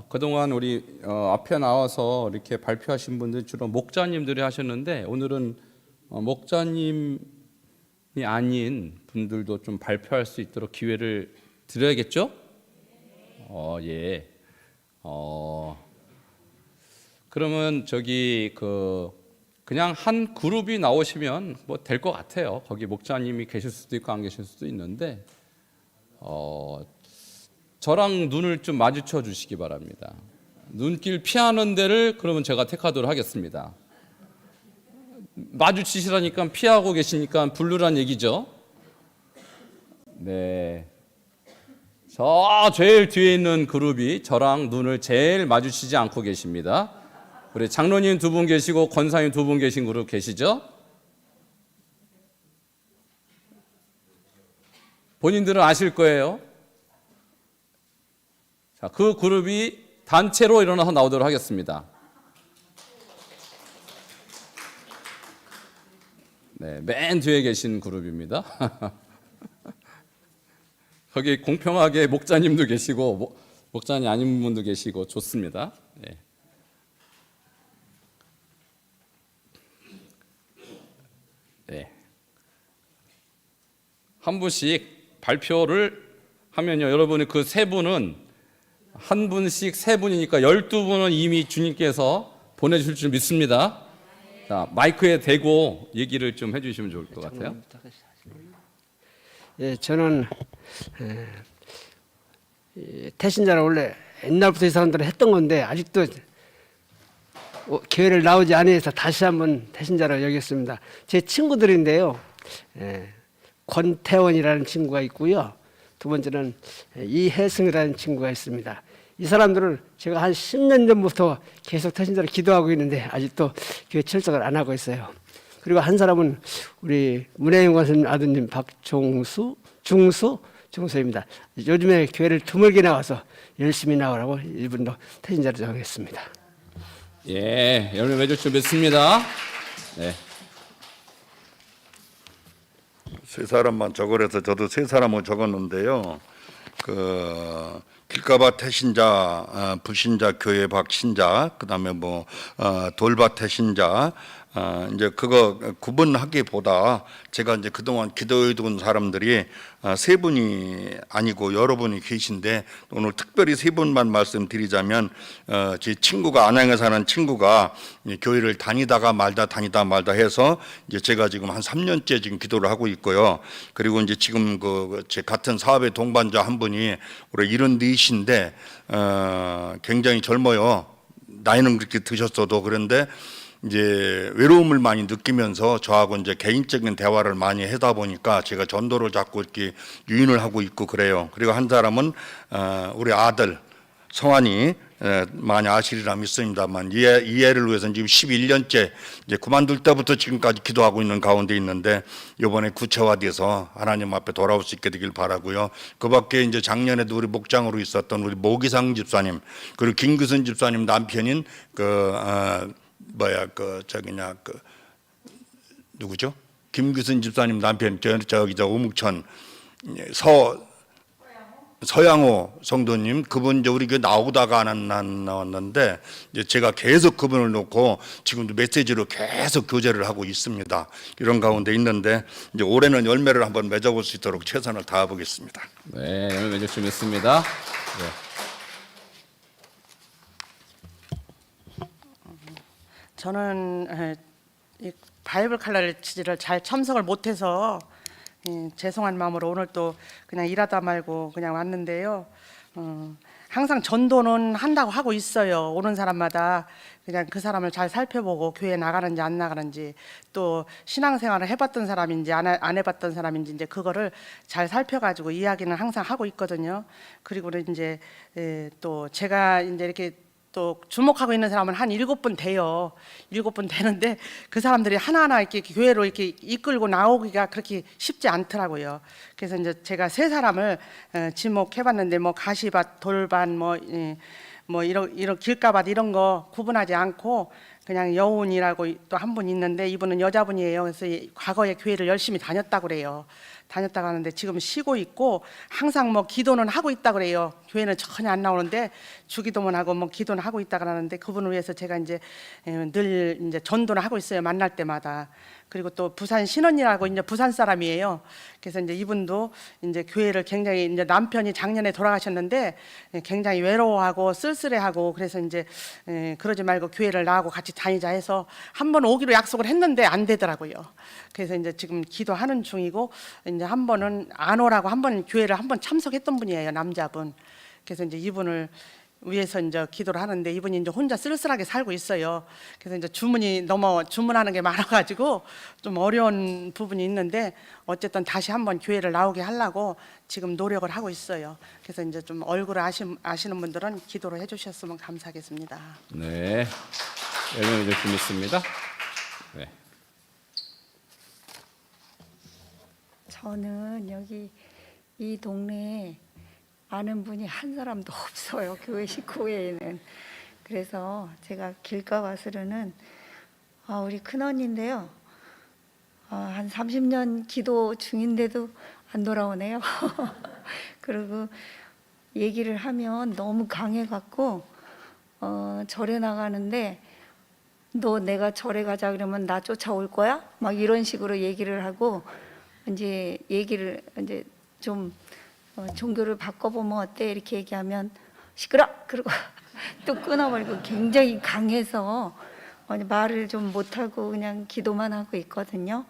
그동안 우리 앞에 나와서 이렇게 발표하신 분들 주로 목자님들이 하셨는데 오늘은 목자님이 아닌 분들도 좀 발표할 수 있도록 기회를 드려야겠죠? 예. 그러면 그냥 한 그룹이 나오시면 뭐 될 것 같아요. 거기 목자님이 계실 수도 있고 안 계실 수도 있는데 저랑 눈을 좀 마주쳐 주시기 바랍니다. 눈길 피하는 데를 그러면 제가 택하도록 하겠습니다. 마주치시라니까 피하고 계시니까 불르란 얘기죠. 네. 저 제일 뒤에 있는 그룹이 저랑 눈을 제일 마주치지 않고 계십니다. 우리 장로님 2분 계시고 권사님 2분 계신 그룹 계시죠? 본인들은 아실 거예요. 자, 그 그룹이 단체로 일어나서 나오도록 하겠습니다. 네, 맨 뒤에 계신 그룹입니다. 거기 공평하게 목자님도 계시고 목자님 아닌 분도 계시고 좋습니다. 네. 네. 한 분씩 발표를 하면요, 여러분이 그 세 분은 한 분씩 세 분이니까 12분은 이미 주님께서 보내주실 줄 믿습니다. 자, 마이크에 대고 얘기를 좀 해주시면 좋을 것 같아요. 예, 저는 태신자를 원래 옛날부터 이 사람들은 했던 건데 아직도 기회를 나오지 않아서 다시 한번 태신자를 여겼습니다. 제 친구들인데요. 권태원이라는 친구가 있고요. 두 번째는 이혜승이라는 친구가 있습니다. 이 사람들은 제가 한 10년 전부터 계속 태신자를 기도하고 있는데 아직도 교회 출석을 안 하고 있어요. 그리고 한 사람은 우리 문혜영 권사님 아드님 중수입니다. 요즘에 교회를 드물게 나와서 열심히 나오라고 이분도 태신자를 정했습니다. 예, 여러분 맺을 줄 믿습니다. 네. 세 사람만 적으래서 저도 세 사람을 적었는데요. 길가밭 태신자, 부신자, 교회 밖 신자, 그다음에 돌밭 태신자, 이제 그거 구분하기보다 제가 이제 그동안 기도해둔 사람들이 세 분이 아니고 여러분이 계신데 오늘 특별히 세 분만 말씀드리자면 제 친구가 안양에 사는 친구가 교회를 다니다 말다 해서 이제 제가 지금 한 3년째 지금 기도를 하고 있고요. 그리고 이제 지금 제 같은 사업의 동반자 한 분이 올해 74인데 굉장히 젊어요. 나이는 그렇게 드셨어도 그런데 이제 외로움을 많이 느끼면서 저하고 이제 개인적인 대화를 많이 하다 보니까 제가 전도를 자꾸 이렇게 유인을 하고 있고 그래요. 그리고 한 사람은 우리 아들 성환이 많이 아시리라 믿습니다만 이 애를 위해서 지금 11년째 이제 그만둘 때부터 지금까지 기도하고 있는 가운데 있는데 이번에 구체화돼서 하나님 앞에 돌아올 수 있게 되길 바라고요. 그밖에 이제 작년에도 우리 목장으로 있었던 우리 모기상 집사님 그리고 김규선 집사님 남편인 누구죠? 김규선 집사님 남편 저 우묵천 서양호 성도님 그분 이제 우리 나오다가 안 나왔는데 이제 제가 계속 그분을 놓고 지금도 메시지로 계속 교제를 하고 있습니다. 이런 가운데 있는데 이제 올해는 열매를 한번 맺어볼 수 있도록 최선을 다해보겠습니다. 네, 열매 맺을 줄 믿습니다. 네. 저는 이 바이블 칼날치지를 잘 참석을 못해서 죄송한 마음으로 오늘 또 그냥 일하다 말고 그냥 왔는데요. 항상 전도는 한다고 하고 있어요. 오는 사람마다 그냥 그 사람을 잘 살펴보고 교회 나가는지 안 나가는지 또 신앙생활을 해봤던 사람인지 안 해봤던 사람인지 이제 그거를 잘 살펴가지고 이야기는 항상 하고 있거든요. 그리고는 이제 또 제가 이제 이렇게 또 주목하고 있는 사람은 한 7분 돼요. 7분 되는데 그 사람들이 하나하나 이렇게 교회로 이렇게 이끌고 나오기가 그렇게 쉽지 않더라고요. 그래서 이제 제가 세 사람을 지목해봤는데 가시밭, 돌밭, 이런 길가밭 이런 거 구분하지 않고 그냥 여운이라고 또 한 분 있는데 이분은 여자분이에요. 그래서 과거에 교회를 열심히 다녔다고 그래요. 다녔다 가는데 지금 쉬고 있고 항상 뭐 기도는 하고 있다 그래요. 교회는 전혀 안 나오는데 주기도만 하고 뭐 기도는 하고 있다 그러는데 그분을 위해서 제가 이제 늘 이제 전도를 하고 있어요. 만날 때마다. 그리고 또 부산 신언니라고 이제 부산 사람이에요. 그래서 이제 이분도 이제 교회를 굉장히 이제 남편이 작년에 돌아가셨는데 굉장히 외로워하고 쓸쓸해하고 그래서 이제 그러지 말고 교회를 나하고 같이 다니자 해서 한 번 오기로 약속을 했는데 안 되더라고요. 그래서 이제 지금 기도하는 중이고 이제 한 번은 안 오라고 한 번 교회를 한 번 참석했던 분이에요, 남자분. 그래서 이제 이분을 위해서 이제 기도를 하는데 이분이 이제 혼자 쓸쓸하게 살고 있어요. 그래서 이제 주문하는 게 많아가지고 좀 어려운 부분이 있는데 어쨌든 다시 한번 교회를 나오게 하려고 지금 노력을 하고 있어요. 그래서 이제 좀 얼굴을 아시는 분들은 기도를 해주셨으면 감사하겠습니다. 네, 열명 믿을 믿습니다. 네. 저는 여기 이 동네에 아는 분이 한 사람도 없어요. 교회 식구 외에는. 그래서 제가 길가 와서는 우리 큰언니인데요. 한 30년 기도 중인데도 안 돌아오네요. 그리고 얘기를 하면 너무 강해갖고 절에 나가는데 너 내가 절에 가자 그러면 나 쫓아올 거야? 막 이런 식으로 얘기를 하고 이제 얘기를 이제 좀 종교를 바꿔보면 어때? 이렇게 얘기하면 시끄러! 그러고 또 끊어버리고 굉장히 강해서 말을 좀 못하고 그냥 기도만 하고 있거든요.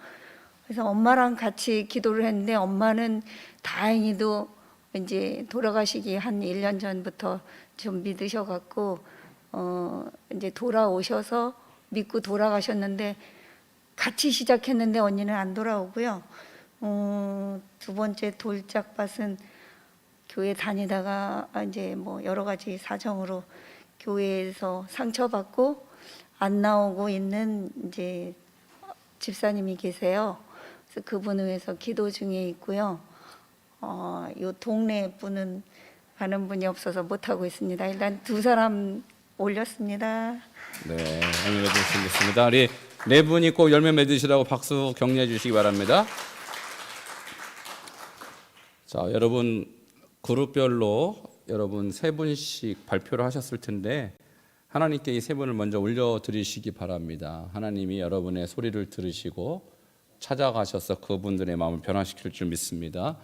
그래서 엄마랑 같이 기도를 했는데 엄마는 다행히도 이제 돌아가시기 한 1년 전부터 좀 믿으셔갖고 이제 돌아오셔서 믿고 돌아가셨는데 같이 시작했는데 언니는 안 돌아오고요. 두 번째 돌짝밭은 교회 다니다가 이제 뭐 여러 가지 사정으로 교회에서 상처받고 안 나오고 있는 이제 집사님이 계세요. 그래서 그분을 위해서 기도 중에 있고요. 요 동네 분은 아는 분이 없어서 못 하고 있습니다. 일단 두 사람 올렸습니다. 네, 열명 믿으시겠습니다. 우리 네 분이 꼭 열명 맺으시라고 박수 격려해 주시기 바랍니다. 자, 여러분 그룹별로 여러분 세 분씩 발표를 하셨을 텐데 하나님께 이 세 분을 먼저 올려드리시기 바랍니다. 하나님이 여러분의 소리를 들으시고 찾아가셔서 그분들의 마음을 변화시킬 줄 믿습니다.